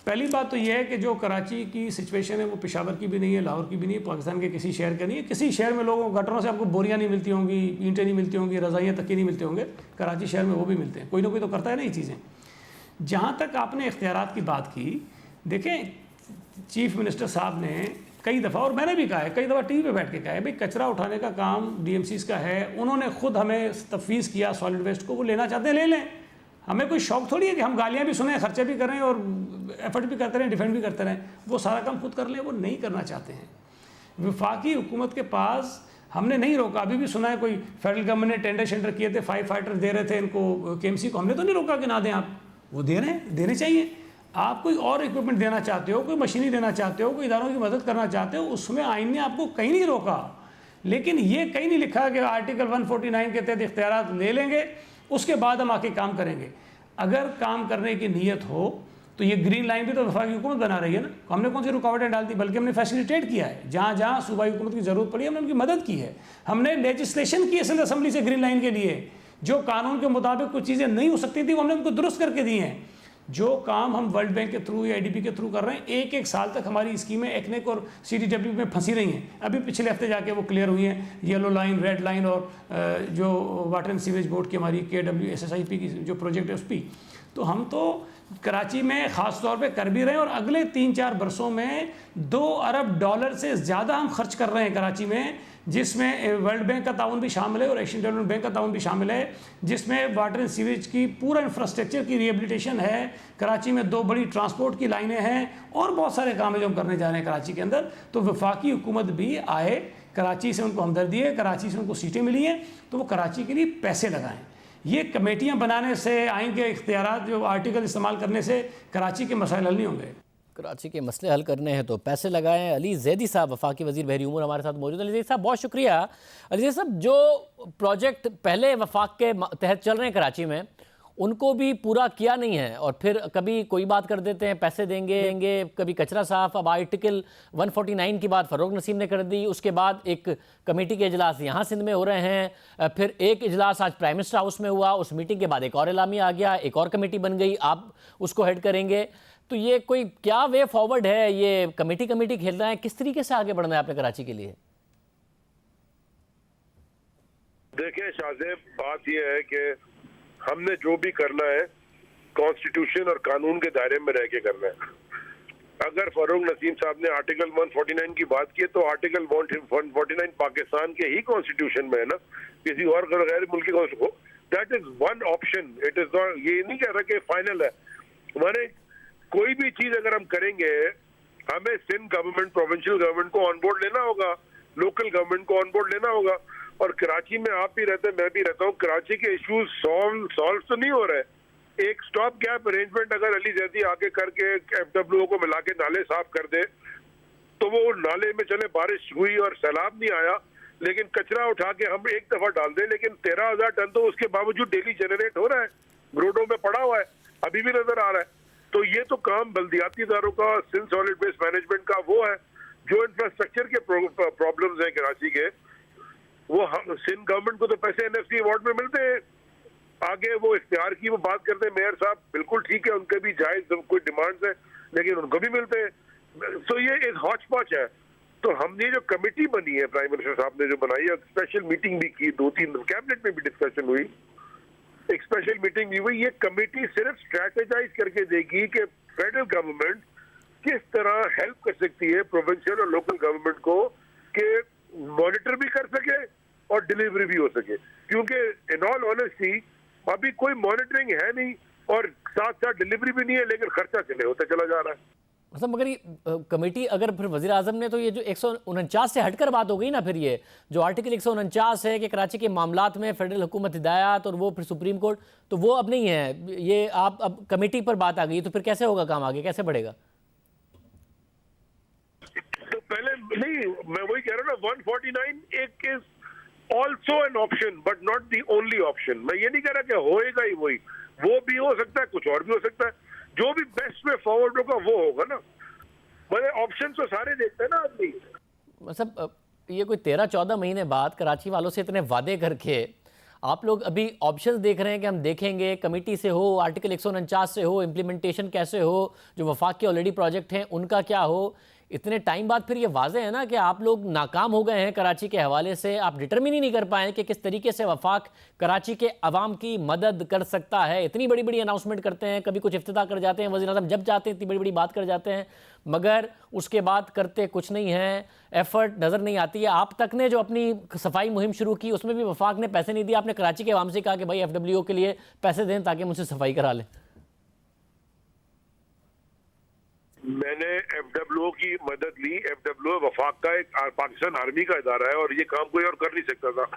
[SPEAKER 6] पहली बात तो यह है कि जो कराची की सिचुएशन है वो पेशावर की भी नहीं है, लाहौर की भी नहीं है, पाकिस्तान के किसी शहर का नहीं है। किसी शहर में लोगों गटरों से आपको बोरियां नहीं मिलती होंगी, ईंटें नहीं मिलती होंगी, रज़ाइयाँ तक की नहीं मिलते होंगे। कराची शहर में वो भी मिलते हैं, कोई ना कोई तो करता है ना ये चीज़ें। जहाँ तक आपने इख्तियारात की बात की, देखें, चीफ मिनिस्टर साहब ने कई दफ़ा, और मैंने भी कहा है कई दफ़ा टीवी पे बैठ के कहा है, भाई कचरा उठाने का काम DMCs का है। उन्होंने खुद हमें तफवीज़ किया सॉलिड वेस्ट को, वो लेना चाहते हैं ले लें। हमें कोई शौक थोड़ी है कि हम गालियाँ भी सुने, खर्चे भी करें और एफर्ट भी करते रहें, डिफेंड भी करते रहें। वो सारा काम खुद कर लें, वो नहीं करना चाहते हैं। वफाकी हुकूमत के पास हमने नहीं रोका। अभी भी सुना है कोई फेडरल गवर्नमेंट ने टेंडर किए थे, 5 फाइटर दे रहे थे इनको KMC को। हमने तो नहीं रोका कि ना दें, आप वो दे रहे हैं, देने चाहिए। आप कोई और इक्विपमेंट देना चाहते हो, कोई मशीनरी देना चाहते हो, कोई इदारों की मदद करना चाहते हो, उसमें आइन ने आपको कहीं नहीं रोका। लेकिन ये कहीं नहीं लिखा कि आर्टिकल 149 के तहत इख्तियारात ले लेंगे, उसके बाद हम आके काम करेंगे। अगर काम करने की नीयत हो तो ये ग्रीन लाइन भी तो वफाकी हुकूमत बना रही है ना। हमने कौन सी रुकावटें डाल दी, बल्कि हमने फैसिलिटेट किया है। जहाँ जहाँ सूबाई हुकूमत की ज़रूरत पड़ी हमने उनकी मदद की है। हमने लेजिस्लेशन की असल असम्बली से ग्रीन लाइन के लिए, जो कानून के मुताबिक कुछ चीज़ें नहीं हो सकती थी वो हमने उनको दुरुस्त करके दी हैं। जो काम हम वर्ल्ड बैंक के थ्रू या IDB के थ्रू कर रहे हैं, एक साल तक हमारी स्कीमें ECNEC और CDW में फंसी रही हैं। अभी पिछले हफ्ते जाके वो क्लियर हुई हैं, येलो लाइन, रेड लाइन, और जो वाटर एंड सीवेज बोर्ड की हमारी KWSSIP की जो प्रोजेक्ट है उस पर। तो हम तो कराची में ख़ास तौर पे कर भी रहे हैं, और अगले 3-4 बरसों में $2 अरब से ज़्यादा हम खर्च कर रहे हैं कराची में, जिसमें वर्ल्ड बैंक का ताउन भी शामिल है और एशियन डेवलपमेंट बैंक का ताउन भी शामिल है, जिसमें वाटर एंड सीवेज की पूरा इंफ्रास्ट्रक्चर की रिहेबिलिटेशन है। कराची में 2 बड़ी ट्रांसपोर्ट की लाइनें हैं और बहुत सारे काम है जो हम करने जा रहे हैं कराची के अंदर। तो वफाकी हुकूमत भी आए, कराची से उनको हमदर्दी है, कराची से उनको सीटें मिली हैं, तो वो कराची के लिए पैसे लगाएं। ये कमेटियां बनाने से, आइन के इख्तियारात जो आर्टिकल इस्तेमाल करने से कराची के मसाइल हल नहीं होंगे।
[SPEAKER 1] कराची के मसले हल करने हैं तो पैसे लगाएं। अली जैदी साहब, वफाकी वज़ीर बहरी उमूर, हमारे साथ मौजूद हैं। अली जैदी साहब, बहुत शुक्रिया। अली जैदी साहब, जो प्रोजेक्ट पहले वफाक के तहत चल रहे हैं कराची में, उनको भी पूरा किया नहीं है, और फिर कभी कोई बात कर देते हैं पैसे देंगे, कभी कचरा साफ। अब आर्टिकल 149 की बात फ़ारूक नसीम ने कर दी, उसके बाद एक कमेटी के इजलास यहाँ सिंध में हो रहे हैं, फिर एक इजलास आज प्राइम मिनिस्टर हाउस में हुआ, उस मीटिंग के बाद एक और एलामिया आ गया, एक और कमेटी बन गई, आप उसको हेड करेंगे। तो ये कोई क्या वे फॉरवर्ड है? ये कमेटी खेल रहे हैं, किस तरीके से आगे बढ़ना है आपने कराची के लिए?
[SPEAKER 7] देखिए शाहजेब, बात यह है कि हमने जो भी करना है कॉन्स्टिट्यूशन और कानून के दायरे में रह के करना है। अगर फारूक नसीम साहब ने आर्टिकल 149 की बात की तो आर्टिकल 149 पाकिस्तान के ही कॉन्स्टिट्यूशन में है ना, किसी और गैर मुल्की को। That is one option, it is not, ये नहीं कह रहा कि फाइनल है। हमारे कोई भी चीज अगर हम करेंगे, हमें सिंध गवर्नमेंट, प्रोविंशियल गवर्नमेंट को ऑन बोर्ड लेना होगा, लोकल गवर्नमेंट को ऑन बोर्ड लेना होगा। और कराची में आप भी रहते हैं, मैं भी रहता हूँ, कराची के इश्यूज सॉल्व तो नहीं हो रहे। एक स्टॉप गैप अरेंजमेंट अगर अली जैदी आगे करके FWO को मिला के नाले साफ कर दे तो वो नाले में चले, बारिश हुई और सैलाब नहीं आया, लेकिन कचरा उठा के हम एक दफा डाल दें, लेकिन 13,000 टन तो उसके बावजूद डेली जनरेट हो रहा है, रोडों में पड़ा हुआ है, अभी भी नजर आ रहा है। तो ये तो काम बल्दियाती इदारों का, सिंध सॉलिड वेस्ट मैनेजमेंट का वो है। जो इंफ्रास्ट्रक्चर के प्रॉब्लम्स हैं कराची के, वो सिंध गवर्नमेंट को तो पैसे NFC अवार्ड में मिलते हैं। आगे वो इख्तियार की वो बात करते हैं, मेयर साहब बिल्कुल ठीक है, उनके भी जायज कोई डिमांड्स है, लेकिन उनको भी मिलते हैं। तो ये एक हॉच पॉच है। तो हमने जो कमेटी बनी है, प्राइम मिनिस्टर साहब ने जो बनाई है, स्पेशल मीटिंग भी की, 2-3 कैबिनेट में भी डिस्कशन हुई, एक स्पेशल मीटिंग भी हुई। ये कमेटी सिर्फ स्ट्रेटेजाइज करके देगी कि फेडरल गवर्नमेंट किस तरह हेल्प कर सकती है प्रोविंशियल और लोकल गवर्नमेंट को कि मॉनिटर भी कर सके और डिलीवरी भी हो सके। क्योंकि इन ऑल ऑनेस्टी अभी कोई मॉनिटरिंग है नहीं और साथ साथ डिलीवरी भी नहीं है, लेकिन खर्चा चले होता चला जा रहा है।
[SPEAKER 1] मतलब मगर ये कमेटी अगर फिर वज़ीर आज़म ने, तो ये जो 149 से हटकर बात हो गई ना, फिर ये जो आर्टिकल 149 है कि कराची के मामलात में फेडरल हुकूमत हिदायत और वो फिर सुप्रीम कोर्ट, तो वो अब नहीं है, ये आप अब कमेटी पर बात आ गई, तो फिर कैसे होगा काम आगे, कैसे बढ़ेगा?
[SPEAKER 7] तो पहले नहीं, मैं वही कह रहा हूँ ना, 149 एक is also an option but not the only option. मैं ये नहीं कह रहा कि होएगा ही वही, वो भी हो सकता है, कुछ और भी हो सकता है, जो भी बेस्ट में फॉरवर्ड होगा वो होगा ना। मतलब ऑप्शन तो सारे देखते हैं ना आदमी।
[SPEAKER 1] मतलब ये कोई 13-14 महीने बाद कराची वालों से इतने वादे करके आप लोग अभी ऑप्शंस देख रहे हैं कि हम देखेंगे, कमेटी से हो, आर्टिकल 149 से हो, इम्प्लीमेंटेशन कैसे हो, जो वफाक के ऑलरेडी प्रोजेक्ट हैं उनका क्या हो। इतने टाइम बाद फिर ये वाज़े है ना कि आप लोग नाकाम हो गए हैं कराची के हवाले से। आप डिटरमिन ही नहीं कर पाए कि किस तरीके से वफाक कराची के अवाम की मदद कर सकता है। इतनी बड़ी बड़ी अनाउंसमेंट करते हैं, कभी कुछ इफ्तिताह कर जाते हैं, वज़ीर आज़म जब जाते हैं इतनी बड़ी बड़ी बात कर जाते हैं, मगर उसके बाद करते कुछ नहीं है, एफर्ट नज़र नहीं आती है। आप तक ने जो अपनी सफाई मुहिम शुरू की उसमें भी वफाक ने पैसे नहीं दिए। आपने कराची के अवाम से कहा कि भाई FWO के लिए पैसे दें ताकि मुझसे सफाई करा लें।
[SPEAKER 7] मैंने FWO की मदद ली। FWO वफाक का एक पाकिस्तान आर्मी का इदारा है और ये काम कोई और कर नहीं सकता था।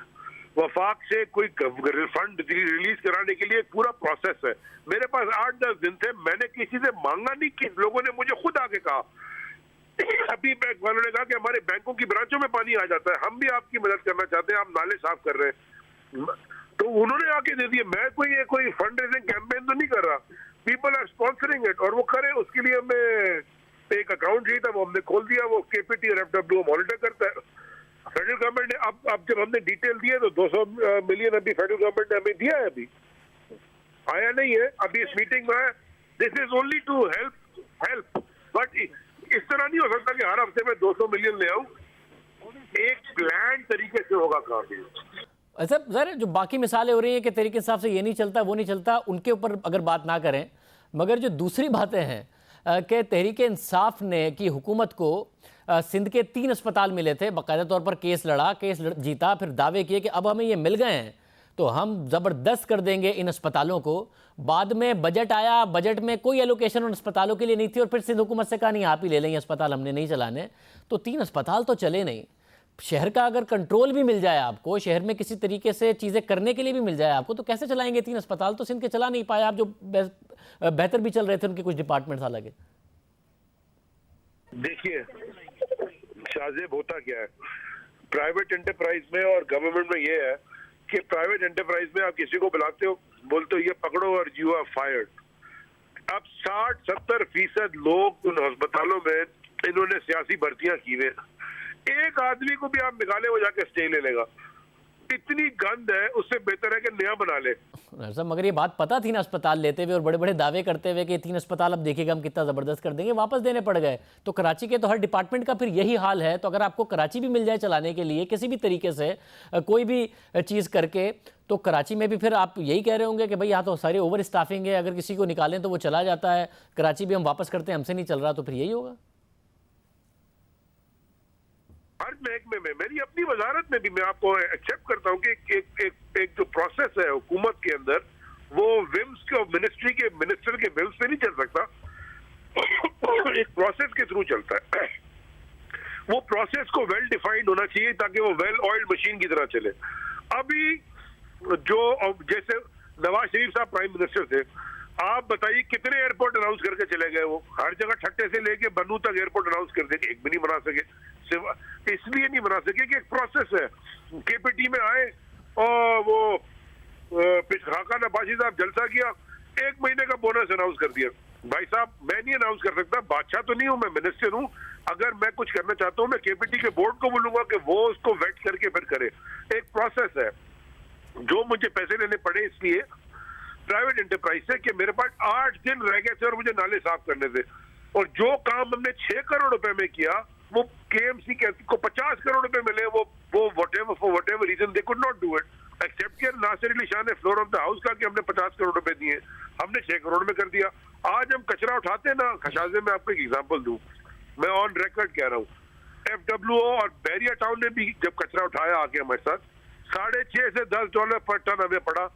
[SPEAKER 7] वफाक से कोई फंड रिलीज कराने के लिए पूरा प्रोसेस है। मेरे पास 8-10 दिन थे, मैंने किसी से मांगा नहीं, कि लोगों ने मुझे खुद आके कहा। अभी बैंक वालों ने कहा कि हमारे बैंकों की ब्रांचों में पानी आ जाता है, हम भी आपकी मदद करना चाहते हैं, आप नाले साफ कर रहे हैं, तो उन्होंने आके दे दिए। मैं कोई फंड रेजिंग कैंपेन तो नहीं कर रहा, पीपल आर स्पॉन्सरिंग इट, और वो करे। उसके लिए हमें एक अकाउंट चाहिए था, वो हमने खोल दिया। वो KPT और FWO मॉनिटर करता है। फेडरल गवर्नमेंट ने अब जब हमने डिटेल दिए तो 200 मिलियन अभी फेडरल गवर्नमेंट ने हमें दिया है, अभी आया नहीं है। अभी इस मीटिंग में this is only to help, but इस तरह नहीं हो सकता कि हर हफ्ते में 200 मिलियन ले आऊं। एक प्लान तरीके से होगा काम।
[SPEAKER 1] अच्छा सर, जो बाकी मिसालें हो रही हैं कि तरीके हिसाब से ये नहीं चलता, वो नहीं चलता, उनके ऊपर अगर बात ना करें, मगर जो दूसरी बातें हैं कि तहरीक इंसाफ ने की हुकूमत को सिंध के 3 अस्पताल मिले थे, बाकायदा तौर पर केस लड़ा, जीता, फिर दावे किए कि अब हमें ये मिल गए हैं तो हम ज़बरदस्त कर देंगे इन अस्पतालों को। बाद में बजट आया, बजट में कोई एलोकेशन उन अस्पतालों के लिए नहीं थी, और फिर सिंध हुकूमत से कहा नहीं आप ही ले लें ये अस्पताल, हमने नहीं चलाने। तो 3 अस्पताल तो चले नहीं। शहर का अगर कंट्रोल भी मिल जाए आपको, शहर में किसी तरीके से चीज़ें करने के लिए भी मिल जाए आपको, तो कैसे चलाएंगे 3 अस्पताल? तो सिंध के चला नहीं पाए आप, जो बेहतर भी चल रहे थे उनके कुछ डिपार्टमेंट्स। हालांकि
[SPEAKER 7] देखिए शाहजेब, होता क्या है प्राइवेट एंटरप्राइज में और गवर्नमेंट में, ये है कि प्राइवेट एंटरप्राइज में आप किसी को बुलाते हो, बोलते हो ये पकड़ो और यू आर फायर्ड। अब 60-70% लोग उन अस्पतालों में इन्होंने सियासी भर्तियां की हुई। एक आदमी को भी आप निकाले, वो जाके स्टे ले लेगा। इतनी गंद है, उससे बेहतर है कि नया बना ले।
[SPEAKER 1] सर मगर ये बात पता थी ना अस्पताल लेते हुए और बड़े बड़े दावे करते हुए कि 3 अस्पताल अब देखिएगा हम कितना ज़बरदस्त कर देंगे, वापस देने पड़ गए। तो कराची के तो हर डिपार्टमेंट का फिर यही हाल है। तो अगर आपको कराची भी मिल जाए चलाने के लिए किसी भी तरीके से कोई भी चीज़ करके, तो कराची में भी फिर आप यही कह रहे होंगे कि भाई यहाँ तो सारी ओवर स्टाफिंग है, अगर किसी को निकालें तो वो चला जाता है, कराची भी हम वापस करते हैं, हमसे नहीं चल रहा, तो फिर यही होगा।
[SPEAKER 7] हर महकमे में, मेरी अपनी वजारत में भी, मैं आपको एक्सेप्ट करता हूँ कि एक जो प्रोसेस है हुकूमत के अंदर, वो विम्स के और मिनिस्टर के विम्स पे नहीं चल सकता। एक प्रोसेस के थ्रू चलता है। वो प्रोसेस को वेल डिफाइंड होना चाहिए ताकि वो वेल ऑयल्ड मशीन की तरह चले। अभी जो जैसे नवाज शरीफ साहब प्राइम मिनिस्टर थे, आप बताइए कितने एयरपोर्ट अनाउंस करके चले गए। वो हर जगह ठट्टे से लेके बनू तक एयरपोर्ट अनाउंस कर देंगे, एक भी नहीं बना सके। इसलिए नहीं बना सके कि एक प्रोसेस है। KPT में आए और वो खाका नबाशी साहब जलसा किया, 1 महीने का बोनस अनाउंस कर दिया। भाई साहब, मैं नहीं अनाउंस कर सकता, बादशाह तो नहीं हूं, मैं मिनिस्टर हूं। अगर मैं कुछ करना चाहता हूं, मैं KPT के बोर्ड को बोलूंगा कि वो उसको वेट करके फिर करे। एक प्रोसेस है। जो मुझे पैसे लेने पड़े इसलिए प्राइवेट एंटरप्राइज से कि मेरे पास 8 दिन रह गए थे और मुझे नाले साफ करने थे, और जो काम हमने 6 करोड़ रुपए में किया, वो KMC को 50 करोड़ रुपए मिले। वो whatever reason they could not do it, except कि नासिर अली शाह ने फ्लोर ऑफ द हाउस कहा कि हमने 50 करोड़ रुपए दिए, हमने 6 करोड़ में कर दिया। आज हम कचरा उठाते हैं ना, खशाजे में आपको एक एग्जांपल दूं, मैं ऑन रिकॉर्ड कह रहा हूँ, FWO और बैरिया टाउन ने भी जब कचरा उठाया आके हमारे साथ, $6.5 से $10 पर टन हमें पड़ा।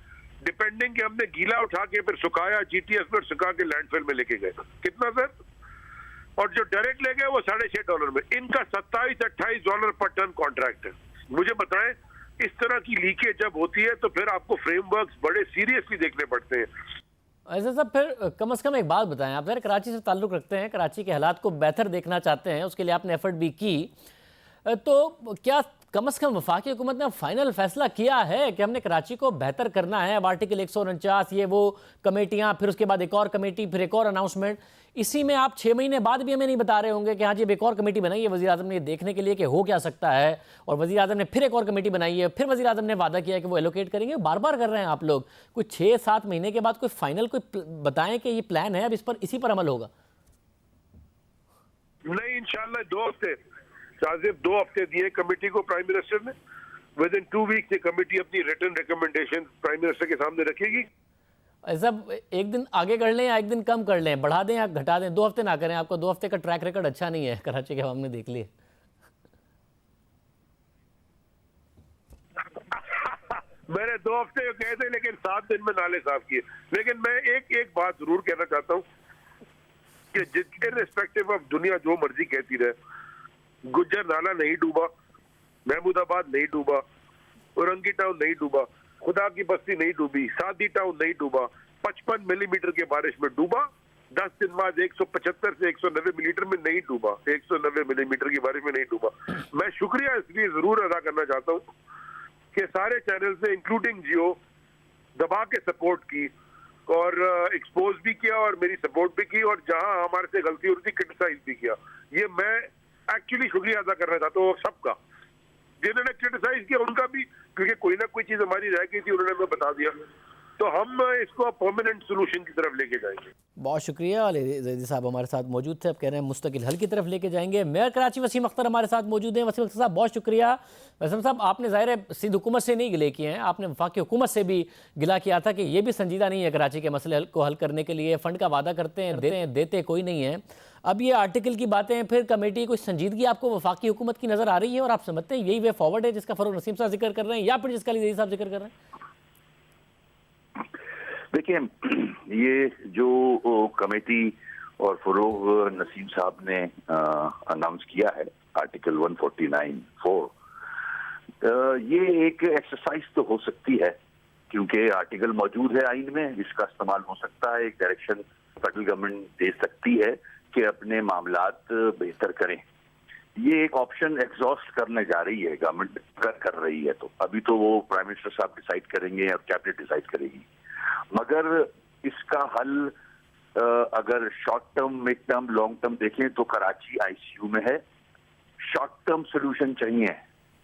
[SPEAKER 7] डिपेंडिंग कि हमने गीला उठा के फिर सुखाया, जीटीएस पर सुखा के लैंडफिल में लेके गए। कितना सर? और जो डायरेक्ट ले गए वो $6.5 में। इनका $27-28 पर टन कॉन्ट्रैक्ट है। मुझे बताएं, इस तरह की लीकेज जब होती है तो फिर आपको फ्रेमवर्क्स बड़े सीरियसली देखने पड़ते हैं।
[SPEAKER 1] ऐसा सब फिर कम से कम एक बात बताएं, आप ज़रा कराची से ताल्लुक़ रखते हैं, कराची के हालात को बेहतर देखना चाहते हैं, उसके लिए आपने एफर्ट भी की, तो क्या कम से कम वफाकी हुकूमत ने फाइनल फैसला किया है कि हमने कराची को बेहतर करना है? अब आर्टिकल 149 ये वो कमेटियाँ, फिर उसके बाद एक और कमेटी, फिर एक और अनाउंसमेंट, इसी में आप 6 महीने बाद भी हमें नहीं बता रहे होंगे कि हाँ जी अब एक और कमेटी बनाई है वज़ीर-ए-आज़म ने ये देखने के लिए कि हो क्या सकता है, और वज़ीर-ए-आज़म ने फिर एक और कमेटी बनाई है, फिर वज़ीर-ए-आज़म ने वादा किया है कि वो एलोकेट करेंगे। बार बार कर रहे हैं आप लोग। कोई 6-7 महीने के बाद कोई फाइनल कोई बताएं कि ये प्लान है, अब इसी पर अमल होगा?
[SPEAKER 7] नहीं, इंशाल्लाह 2 हफ्ते साजिब 2 हफ्ते दिए कमेटी को प्राइम मिनिस्टर ने। विद इन 2 वीक्स ये कमेटी अपनी रिटन रिकमेंडेशन प्राइम मिनिस्टर के सामने रखेगी।
[SPEAKER 1] सब एक दिन आगे कर लें या एक दिन कम कर लें, बढ़ा दें या घटा दें, 2 हफ्ते ना करें। आपको 2 हफ्ते का ट्रैक रिकॉर्ड अच्छा नहीं है कराची के, हमने देख लिए।
[SPEAKER 7] मैंने 2 हफ्ते कहे थे लेकिन 7 दिन में नाले साफ किए। लेकिन मैं एक बात जरूर कहना चाहता हूँ कि इर्रिस्पेक्टिव ऑफ दुनिया जो मर्जी कहती रहे, गुज्जर नाला नहीं डूबा, महमूदाबाद नहीं डूबा, औरंगी टाउन नहीं डूबा, खुदा की बस्ती नहीं डूबी, सादी टाउन नहीं डूबा, 55 मिलीमीटर की बारिश में डूबा, 10 दिन बाद 175 से 190 मिलीमीटर में नहीं डूबा, 190 मिलीमीटर की बारिश में नहीं डूबा। मैं शुक्रिया इसलिए जरूर अदा करना चाहता हूँ कि सारे चैनल से इंक्लूडिंग जियो दबा के सपोर्ट की और एक्सपोज भी किया और मेरी सपोर्ट भी की, और जहां हमारे से गलती हो रही थी क्रिटिसाइज भी किया। ये मैं एक्चुअली शुक्रिया अदा करना चाहता हूँ सबका, जिन्होंने क्रिटिसाइज किया उनका भी, क्योंकि कोई ना कोई चीज हमारी रह गई थी, उन्होंने हमें बता दिया, तो हम इसको परमानेंट सोल्यूशन की तरफ लेके जाएंगे।
[SPEAKER 1] बहुत शुक्रिया। अली जैदी साहब हमारे साथ मौजूद थे, अब कह रहे हैं मुस्तकिल हल की तरफ लेके जाएंगे। मेयर कराची वसीम अख्तर हमारे साथ मौजूद हैं। वसीम अख्तर साहब बहुत शुक्रिया। वसीम साहब, आपने ज़ाहिर है सिंध हुकूमत से नहीं गिले किए हैं, आपने वफाकी हुकूमत से भी गिला किया था कि ये भी संजीदा नहीं है कराची के मसले को हल करने के लिए, फ़ंड का वादा करते हैं देते कोई नहीं है। अब ये आर्टिकल की बातें, फिर कमेटी, कोई संजीदगी आपको वफाकी हुकूमत की नज़र आ रही है और आप समझते हैं यही वे फॉरवर्ड है जिसका फ़रूक नसीम साहब जिक्र कर रहे हैं, या फिर जिसका अली जैदी साहब जिक्र कर रहे हैं?
[SPEAKER 8] देखिए, ये जो कमेटी और फरोग नसीम साहब ने अनाउंस किया है आर्टिकल 149(4), ये एक एक्सरसाइज तो हो सकती है क्योंकि आर्टिकल मौजूद है आइन में, इसका इस्तेमाल हो सकता है, एक डायरेक्शन फेडरल गवर्नमेंट दे सकती है कि अपने मामलात बेहतर करें। ये एक ऑप्शन एग्जॉस्ट करने जा रही है गवर्नमेंट, अगर कर रही है तो। अभी तो वो प्राइम मिनिस्टर साहब डिसाइड करेंगे और कैबिनेट डिसाइड करेगी, मगर इसका हल अगर short term, mid term, long term देखें तो कराची आईसीयू में है। शॉर्ट टर्म सोल्यूशन चाहिए।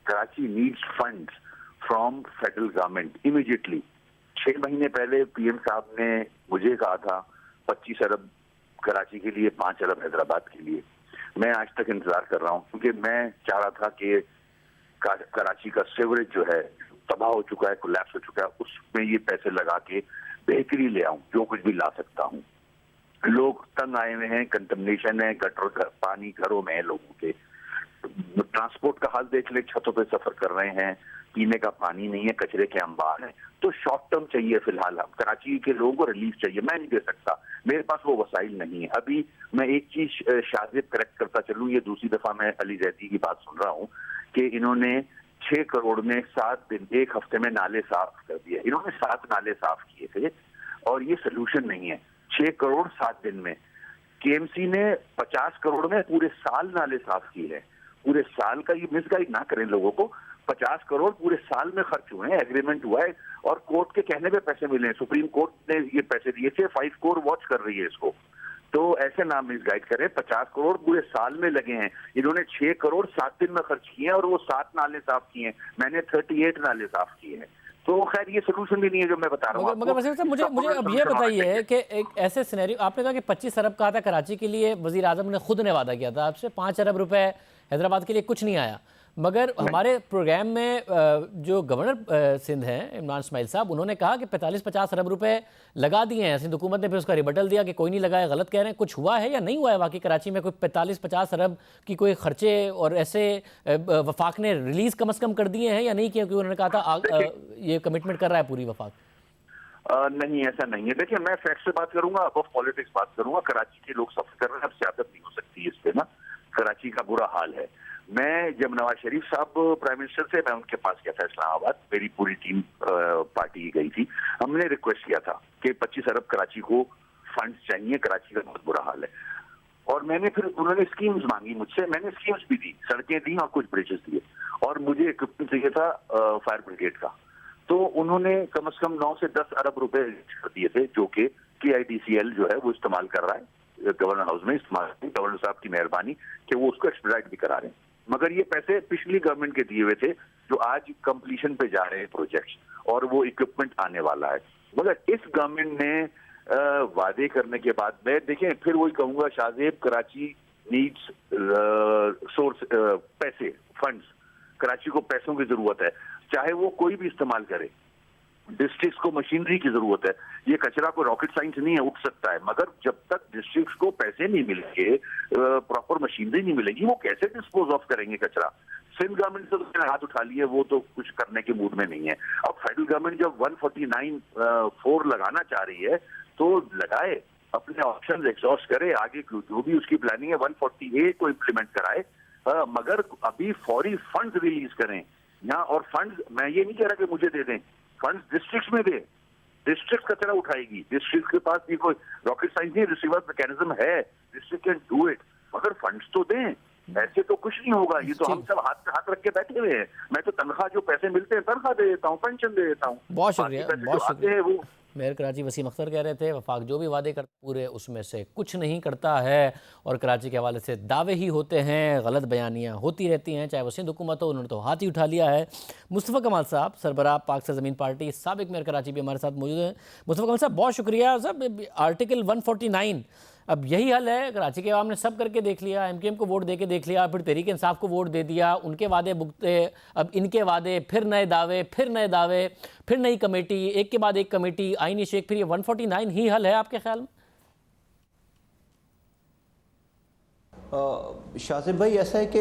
[SPEAKER 8] Karachi needs funds from federal government immediately. 6 महीने पहले पीएम साहब ने मुझे कहा था 25 अरब कराची के लिए, 5 अरब हैदराबाद के लिए। मैं आज तक इंतजार कर रहा हूं क्योंकि मैं चाह रहा था कि कराची का सीवरेज जो है तबाह हो चुका है, कोलैप्स हो चुका है, उसमें ये पैसे लगा के बेहतरी ले आऊं, जो कुछ भी ला सकता हूं। लोग तंग आए हुए हैं, कंटमिनेशन है, गटर पानी घरों में है लोगों के। ट्रांसपोर्ट का हाल देख ले, छतों पे सफर कर रहे हैं, पीने का पानी नहीं है, कचरे के अंबार हैं। तो शॉर्ट टर्म चाहिए फिलहाल। हम कराची के लोगों को रिलीफ चाहिए, मैं नहीं दे सकता, मेरे पास वो वसाइल नहीं है। अभी मैं एक चीज शाजिब करेक्ट करता चलूं, ये दूसरी दफा मैं अली जैदी की बात सुन रहा हूँ कि इन्होंने 6 करोड़ में 7 दिन, 1 हफ्ते में नाले साफ कर दिए। इन्होंने 7 नाले साफ किए थे और ये सोल्यूशन नहीं है। 6 करोड़ 7 दिन में। केएमसी ने 50 करोड़ में पूरे साल नाले साफ किए हैं। पूरे साल का ये मिसगाइड ना करें लोगों को। 50 करोड़ पूरे साल में खर्च हुए हैं, एग्रीमेंट हुआ है और कोर्ट के कहने पे पैसे मिले हैं। सुप्रीम कोर्ट ने ये पैसे दिए थे, 5 कोर वॉच कर रही है इसको। तो ऐसे ना मिसगाइड करें। 50 करोड़ पूरे साल में लगे हैं, इन्होंने 6 करोड़ 7 दिन में खर्च किए हैं और वो 7 नाले साफ किए हैं। मैंने 38 नाले साफ किए हैं। तो खैर ये सोल्यूशन भी नहीं है जो मैं बता रहा हूँ।
[SPEAKER 1] मगर वसीम साहब, मुझे अब ये बताइए कि एक ऐसे सिनेरियो, आपने कहा कि 25 अरब कहा था कराची के लिए, वजीर आजम ने खुद ने वादा किया था आपसे, 5 अरब रुपए हैदराबाद के लिए कुछ नहीं आया। मगर हमारे प्रोग्राम में जो गवर्नर सिंध हैं इमरान इस्माइल साहब, उन्होंने कहा कि 45-50 अरब रुपए लगा दिए हैं। सिंध हुकूमत ने फिर उसका रिबटल दिया कि कोई नहीं लगाया, गलत कह रहे हैं। कुछ हुआ है या नहीं हुआ है वाकई कराची में? कोई 45-50 अरब की कोई खर्चे और ऐसे वफाक ने रिलीज कम से कम कर दिए हैं या नहीं? क्योंकि उन्होंने कहा था ये कमिटमेंट कर रहा है पूरी वफाक।
[SPEAKER 8] नहीं, ऐसा नहीं है। देखिए, मैं फैक्ट से बात करूंगा, अब पॉलिटिक्स बात करूंगा। कराची के लोग सफर कर रहे हैं, अब सियासत नहीं हो सकती इस पे ना। कराची का बुरा हाल है। मैं जब नवाज शरीफ साहब प्राइम मिनिस्टर थे, मैं उनके पास गया था इस्लामाबाद, मेरी पूरी टीम पार्टी गई थी। हमने रिक्वेस्ट किया था कि 25 अरब कराची को फंड्स चाहिए, कराची का बहुत बुरा हाल है। और मैंने फिर, उन्होंने स्कीम्स मांगी मुझसे, मैंने स्कीम्स भी दी, सड़कें दी और कुछ ब्रिजेस दिए, और मुझे इक्विपमेंट चाहिए था फायर ब्रिगेड का। तो उन्होंने कम से कम 9 से 10 अरब रुपए कर दिए थे, जो कि KIDCL जो है वो इस्तेमाल कर रहा है, गवर्नर हाउस में इस्तेमाल, गवर्नर साहब की मेहरबानी कि वो उसको एक्सपेडाइट भी करा रहे हैं। मगर ये पैसे पिछली गवर्नमेंट के दिए हुए थे, जो आज कंप्लीशन पे जा रहे हैं प्रोजेक्ट्स, और वो इक्विपमेंट आने वाला है। मगर इस गवर्नमेंट ने वादे करने के बाद, मैं देखें फिर वही कहूंगा, शाहजेब, कराची नीड्स सोर्स पैसे, फंड्स। कराची को पैसों की जरूरत है, चाहे वो कोई भी इस्तेमाल करे। डिस्ट्रिक्ट्स को मशीनरी की जरूरत है। ये कचरा को रॉकेट साइंस नहीं है, उठ सकता है, मगर जब तक डिस्ट्रिक्ट्स को पैसे नहीं मिलेंगे, प्रॉपर मशीनरी नहीं मिलेगी, वो कैसे डिस्पोज ऑफ करेंगे कचरा। सिंध गवर्नमेंट से तो हाथ उठा लिए, वो तो कुछ करने के मूड में नहीं है। अब फेडरल गवर्नमेंट जब 149(4) लगाना चाह रही है, तो लगाए, अपने ऑप्शन एग्जॉस्ट करे, आगे जो भी उसकी प्लानिंग है 148 को इम्प्लीमेंट कराए, मगर अभी फौरी फंड रिलीज करें यहाँ। और फंड, मैं ये नहीं कह रहा कि मुझे दे दें, फंड डिस्ट्रिक्ट में दे, डिस्ट्रिक्ट कचरा उठाएगी। डिस्ट्रिक्ट के पास भी कोई रॉकेट साइंस नहीं, रिसीवर मैकेनिज्म है, डिस्ट्रिक्ट कैन डू इट, मगर फंड्स तो दें। ऐसे तो कुछ नहीं होगा। ये तो हम सब हाथ पे हाथ रख के बैठे हुए हैं। मैं तो तनख्वाह, जो पैसे मिलते हैं तनख्वाह दे देता हूँ, पेंशन दे देता हूँ।
[SPEAKER 1] बहुत शुक्रिया, बहुत शुक्रिया।
[SPEAKER 8] वो
[SPEAKER 1] मेयर कराची वसीम अख्तर कह रहे थे, वफाक जो भी वादे कर पूरे उसमें से कुछ नहीं करता है, और कराची के हवाले से दावे ही होते हैं, गलत बयानियाँ होती रहती हैं, चाहे वो सिंध हुकूमत हो, उन्होंने तो हाथ ही उठा लिया है। मुस्तफ़ा कमाल साहब, सरबराह पाक सरज़मीन पार्टी, साबिक़ मेयर कराची भी हमारे साथ मौजूद हैं। मुस्तफ़ा कमाल साहब, बहुत शुक्रिया साहब। आर्टिकल 149, अब यही हल है। कराची के अवाम ने सब करके देख लिया, MKM को वोट दे के देख लिया, फिर तहरीक इंसाफ को वोट दे दिया, उनके वादे भुगते, अब इनके वादे, फिर नए दावे, फिर नए दावे, फिर नई कमेटी, एक के बाद एक कमेटी, आईनी शेख, फिर ये 149 ही हल है आपके ख्याल में?
[SPEAKER 9] शाजिब भाई, ऐसा है कि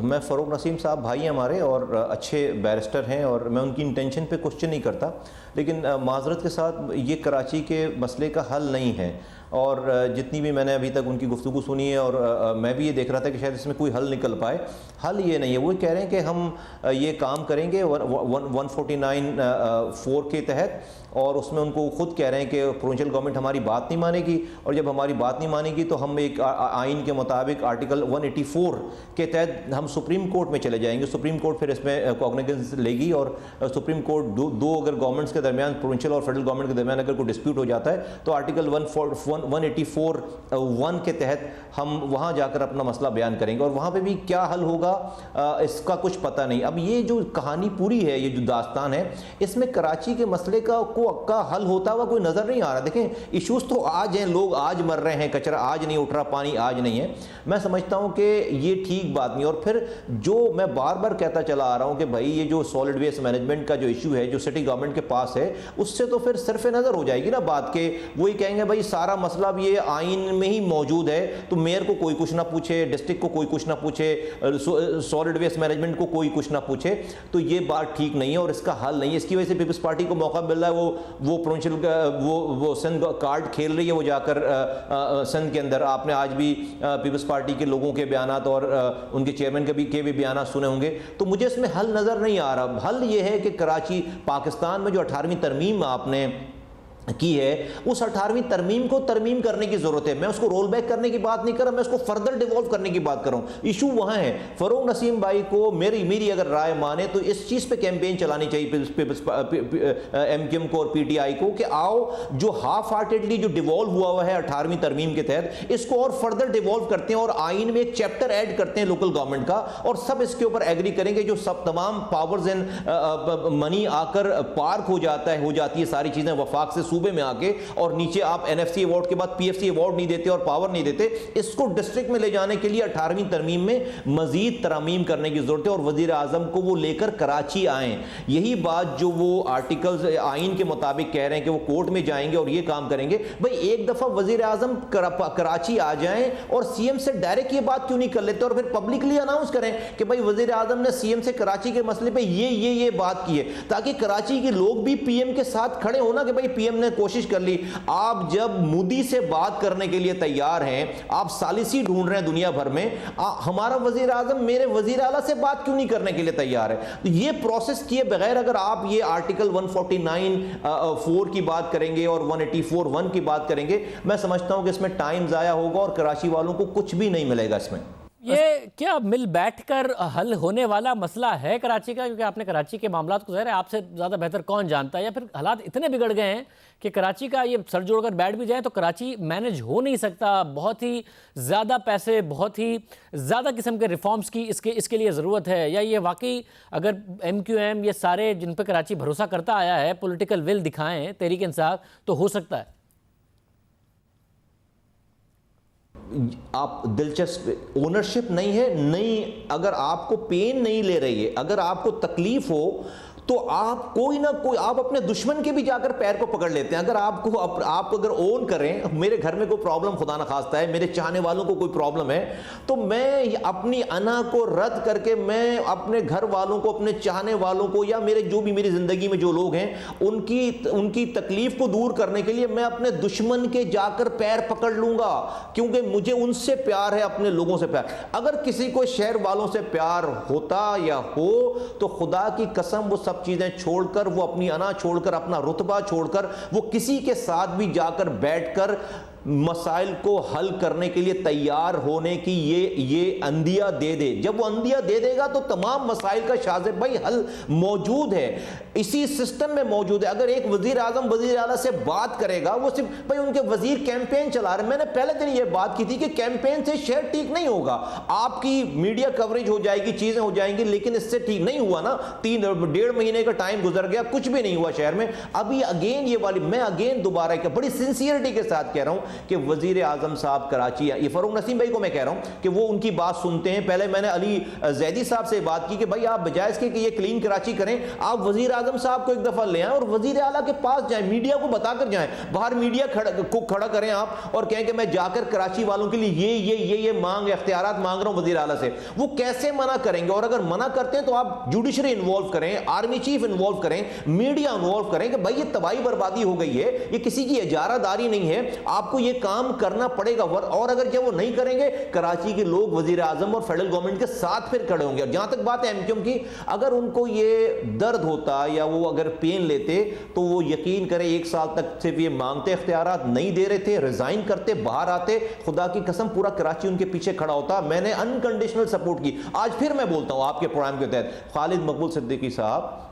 [SPEAKER 9] मैं फ़रूक नसीम साहब भाई हैं हमारे, और अच्छे बैरिस्टर हैं, और मैं उनकी इंटेंशन पे क्वेश्चन नहीं करता, लेकिन माजरत के साथ ये कराची के मसले का हल नहीं है। और जितनी भी मैंने अभी तक उनकी गुफ्तगू सुनी है, और मैं भी ये देख रहा था कि शायद इसमें कोई हल निकल पाए। हल ये नहीं है। वो कह रहे हैं कि हम ये काम करेंगे 149(4) के तहत, और उसमें उनको खुद कह रहे हैं कि प्रोविंशियल गवर्नमेंट हमारी बात नहीं मानेगी, और जब हमारी बात नहीं मानेगी तो हम एक आइन के मुताबिक आर्टिकल 184 के तहत हम सुप्रीम कोर्ट में चले जाएंगे। सुप्रीम कोर्ट फिर इसमें कॉग्निजेंस लेगी, और सुप्रीम कोर्ट दो अगर गवर्नमेंट्स के दरमियान, प्रोविंशियल और फेडरल गवर्नमेंट के दरमियान अगर कोई डिस्प्यूट हो जाता है, तो आर्टिकल 184(1) के तहत हम वहाँ जाकर अपना मसला बयान करेंगे, और वहाँ पर भी क्या हल होगा इसका कुछ पता नहीं। अब ये जो कहानी पूरी है, ये जो दास्तान है, इसमें कराची के मसले का हल होता हुआ कोई नजर नहीं आ रहा। देखें, इश्यूज तो आज हैं, लोग आज मर रहे हैं, कचरा आज नहीं उठ रहा, पानी आज नहीं है। मैं समझता हूं कि ये ठीक बात नहीं। और फिर जो मैं बार बार कहता चला आ रहा हूं कि भाई ये जो सॉलिड वेस्ट मैनेजमेंट का जो इशू है, जो सिटी गवर्नमेंट के पास है, उससे तो फिर सिर्फ नजर हो जाएगी ना बात के। वही कहेंगे भाई सारा मसला भी ये आइन में ही मौजूद है, तो मेयर को कोई कुछ ना पूछे, डिस्ट्रिक्ट को कोई कुछ ना पूछे, सॉलिड वेस्ट मैनेजमेंट को कोई कुछ ना पूछे, तो ये बात ठीक नहीं है और इसका हल नहीं है। इसकी वजह से पीपल्स पार्टी को मौका मिल रहा है, वो प्रोविंशियल वो सिंध कार्ड खेल रही है, वो जाकर सिंध के अंदर। आपने आज भी पीपल्स पार्टी के लोगों के बयानात और उनके चेयरमैन के भी बयानात सुने होंगे। तो मुझे इसमें हल नज़र नहीं आ रहा। हल ये है कि कराची, पाकिस्तान में जो 18वीं तरमीम आपने की है, उस 18वीं तरमीम को तरमीम करने की जरूरत है। मैं उसको रोल बैक करने की बात नहीं कर रहा, मैं उसको फर्दर डिवॉल्व करने की बात कर रहा हूं। इशू वहां है। फरूक नसीम भाई को मेरी अगर राय माने तो इस चीज पे कैंपेन चलानी चाहिए MKM को और PTI को, कि आओ जो हाफ हार्टेडली जो डिवॉल्व हुआ है 18वीं तरमीम के तहत, इसको और फर्दर डिवॉल्व करते हैं और आइन में एक चैप्टर ऐड करते हैं लोकल गवर्नमेंट का, और सब इसके ऊपर एग्री करेंगे। जो सब तमाम पावर्स एंड मनी आकर पार्क हो जाती है सारी चीजें, वफाक से सूबे में आके और नीचे आप एनएफसी अवार्ड के बाद पीएफसी अवार्ड नहीं देते और पावर नहीं देते। इसको डिस्ट्रिक्ट में ले जाने के लिए 18वीं तरमीम में मजीद तरमीम करने की जरूरत है और वजीर आजम को वो लेकर कराची आए। यही बात जो वो आर्टिकल्स आइन के मुताबिक कह रहे हैं कि वो कोर्ट में जाएंगे और ये काम करेंगे, भाई एक दफा वजीर आजम कराची आ जाएं और सीएम से डायरेक्ट ये बात क्यों नहीं कर लेते और फिर पब्लिकली अनाउंस करें कि भाई वजीर आजम ने सीएम से कराची के मसले पे ये बात की है, ताकि कराची के लोग भी पीएम के साथ खड़े हो ना कि भाई पीएम ने कोशिश कर ली। आप जब मोदी से बात करने के लिए तैयार हैं, आप सालिसी ढूंढ रहे हैं दुनिया भर में, हमारा वजीर आजम मेरे वजीर आला से बात क्यों नहीं करने के लिए तैयार है? तो ये प्रोसेस किए बगैर अगर आप ये आर्टिकल 149(4) की बात करेंगे और 184(1) की बात करेंगे, मैं समझता हूं कि इसमें टाइम जाया होगा और कराची वालों को कुछ भी नहीं मिलेगा इसमें।
[SPEAKER 1] ये क्या मिल बैठकर हल होने वाला मसला है कराची का? क्योंकि आपने कराची के मामलात को, ज़ाहिर है आपसे ज़्यादा बेहतर कौन जानता है, या फिर हालात इतने बिगड़ गए हैं कि कराची का ये सर जोड़कर बैठ भी जाए तो कराची मैनेज हो नहीं सकता। बहुत ही ज़्यादा पैसे, बहुत ही ज़्यादा किस्म के रिफॉर्म्स की इसके लिए ज़रूरत है। या ये वाकई अगर MQM ये सारे जिन पर कराची भरोसा करता आया है पॉलिटिकल विल दिखाएं, तहरीक इंसाफ, तो हो सकता है?
[SPEAKER 9] आप दिलचस्प ओनरशिप नहीं है, नहीं, अगर आपको पेन नहीं ले रही है, अगर आपको तकलीफ हो तो आप कोई ना कोई, आप अपने दुश्मन के भी जाकर पैर को पकड़ लेते हैं। अगर आप अगर ओन करें, मेरे घर में कोई प्रॉब्लम खुदा ना खास्ता है, मेरे चाहने वालों को कोई प्रॉब्लम है, तो मैं अपनी अना को रद्द करके मैं अपने घर वालों को, अपने चाहने वालों को, या मेरे जो भी मेरी जिंदगी में जो लोग हैं उनकी तकलीफ को दूर करने के लिए मैं अपने दुश्मन के जाकर पैर पकड़ लूंगा, क्योंकि मुझे उनसे प्यार है, अपने लोगों से प्यार। अगर किसी को शहर वालों से प्यार होता या हो तो खुदा की कसम वो सब चीजें छोड़कर, वो अपनी अना छोड़कर, अपना रुतबा छोड़कर, वो किसी के साथ भी जाकर बैठकर मसाइल को हल करने के लिए तैयार होने की ये अंदिया दे दे। जब वो अंदिया दे देगा तो तमाम मसाइल का शाज़िब भाई हल मौजूद है, इसी सिस्टम में मौजूद है। अगर एक वजीर आजम वजीर आला से बात करेगा, वो सिर्फ भाई उनके वजीर कैंपेन चला रहे, मैंने पहले दिन ये बात की थी कि कैंपेन से शहर ठीक नहीं होगा, आपकी मीडिया कवरेज हो जाएगी, चीजें हो जाएंगी, लेकिन इससे ठीक नहीं हुआ ना। 3-1.5 महीने का टाइम गुजर गया, कुछ भी नहीं हुआ शहर में। अभी अगेन ये वाली, मैं अगेन दोबारा बड़ी सिंसियरिटी के साथ कह रहा हूं कि वजीर आजम साहब कराची, ये फरूक नसीम भाई को मैं कह रहा हूं कि वो उनकी बात सुनते हैं। पहले मैंने अली जैदी साहब से बात की कि भाई आप बजाय इसके कि ये क्लीन कराची करें, आप वजीर आजम साहब को एक दफा ले आए और वजीर आला के पास जाएं, मीडिया को बताकर जाएं, बाहर मीडिया को खड़ा करें आप और कहें कि मैं जाकर कराची वालों के लिए ये मांग, इख्तियारात मांग रहा हूं वजीर आला से। वो कैसे मना करेंगे? और अगर मना करते हैं तो आप जुडिशरी इन्वॉल्व करें, आर्मी चीफ इन्वॉल्व करें, मीडिया इन्वॉल्व करें कि भाई ये तबाही बर्बादी हो गई है, ये किसी की इजारादारी नहीं है, आपको ये काम करना पड़ेगा। और अगर जब वो नहीं करेंगे, कराची के लोग वजीर आजम और फेडरल गवर्नमेंट के साथ फिर खड़े होंगे। और जहां तक बात है MQM की, अगर उनको ये दर्द होता या वो अगर पेन लेते तो वो यकीन करें 1 साल तक सिर्फ ये मांगते, इख्तियारात नहीं दे रहे थे, रिजाइन करते, बाहर आते, खुदा की कसम पूरा कराची उनके पीछे खड़ा होता। मैंने अनकंडीशनल सपोर्ट की। आज फिर मैं बोलता हूं आपके प्रोग्राम के तहत, खालिद मकबूल सिद्दीकी साहब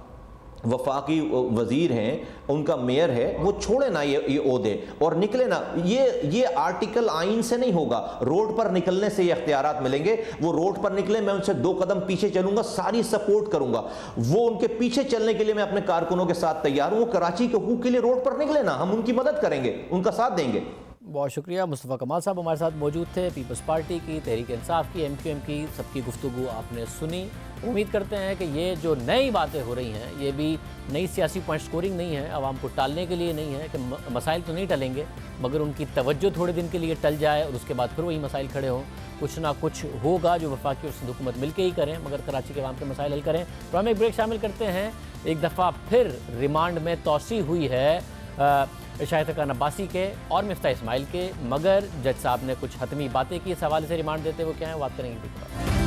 [SPEAKER 9] वफाकी वजीर हैं, उनका मेयर है, वो छोड़े ना ये ओहदे और निकले ना। ये आर्टिकल आइन से नहीं होगा, रोड पर निकलने से ये इख्तियारात मिलेंगे। वो रोड पर निकले, मैं उनसे 2 कदम पीछे चलूंगा, सारी सपोर्ट करूंगा। वो उनके पीछे चलने के लिए मैं अपने कारकुनों के साथ तैयार हूं। वो कराची के हुकूक के लिए रोड पर निकले ना, हम उनकी मदद करेंगे, उनका साथ देंगे।
[SPEAKER 1] बहुत शुक्रिया। मुस्तफ़ा कमाल साहब हमारे साथ मौजूद थे। पीपल्स पार्टी की, तहरीक इंसाफ की, MQM की, सबकी गुफ्तगू आपने सुनी। उम्मीद करते हैं कि ये जो नई बातें हो रही हैं, ये भी नई सियासी पॉइंट स्कोरिंग नहीं है, आवाम को टालने के लिए नहीं है कि मसाइल तो नहीं टलेंगे, मगर उनकी तवज्जो थोड़े दिन के लिए टल जाए और उसके बाद फिर वही मसाइल खड़े हों। कुछ ना कुछ होगा जो वफाकी और सिंध हुकूमत मिल के ही करें, मगर कराची के आवाम के मसाइल हल करें। तो हम एक ब्रेक शामिल करते हैं। एक दफ़ा फिर रिमांड में तोसी हुई है शाहिद खान अब्बासी के और मिफ्ता इस्माइल के, मगर जज साहब ने कुछ हतमी बातें की इस हवाले से रिमांड देते हुए। क्या है, बात करेंगे।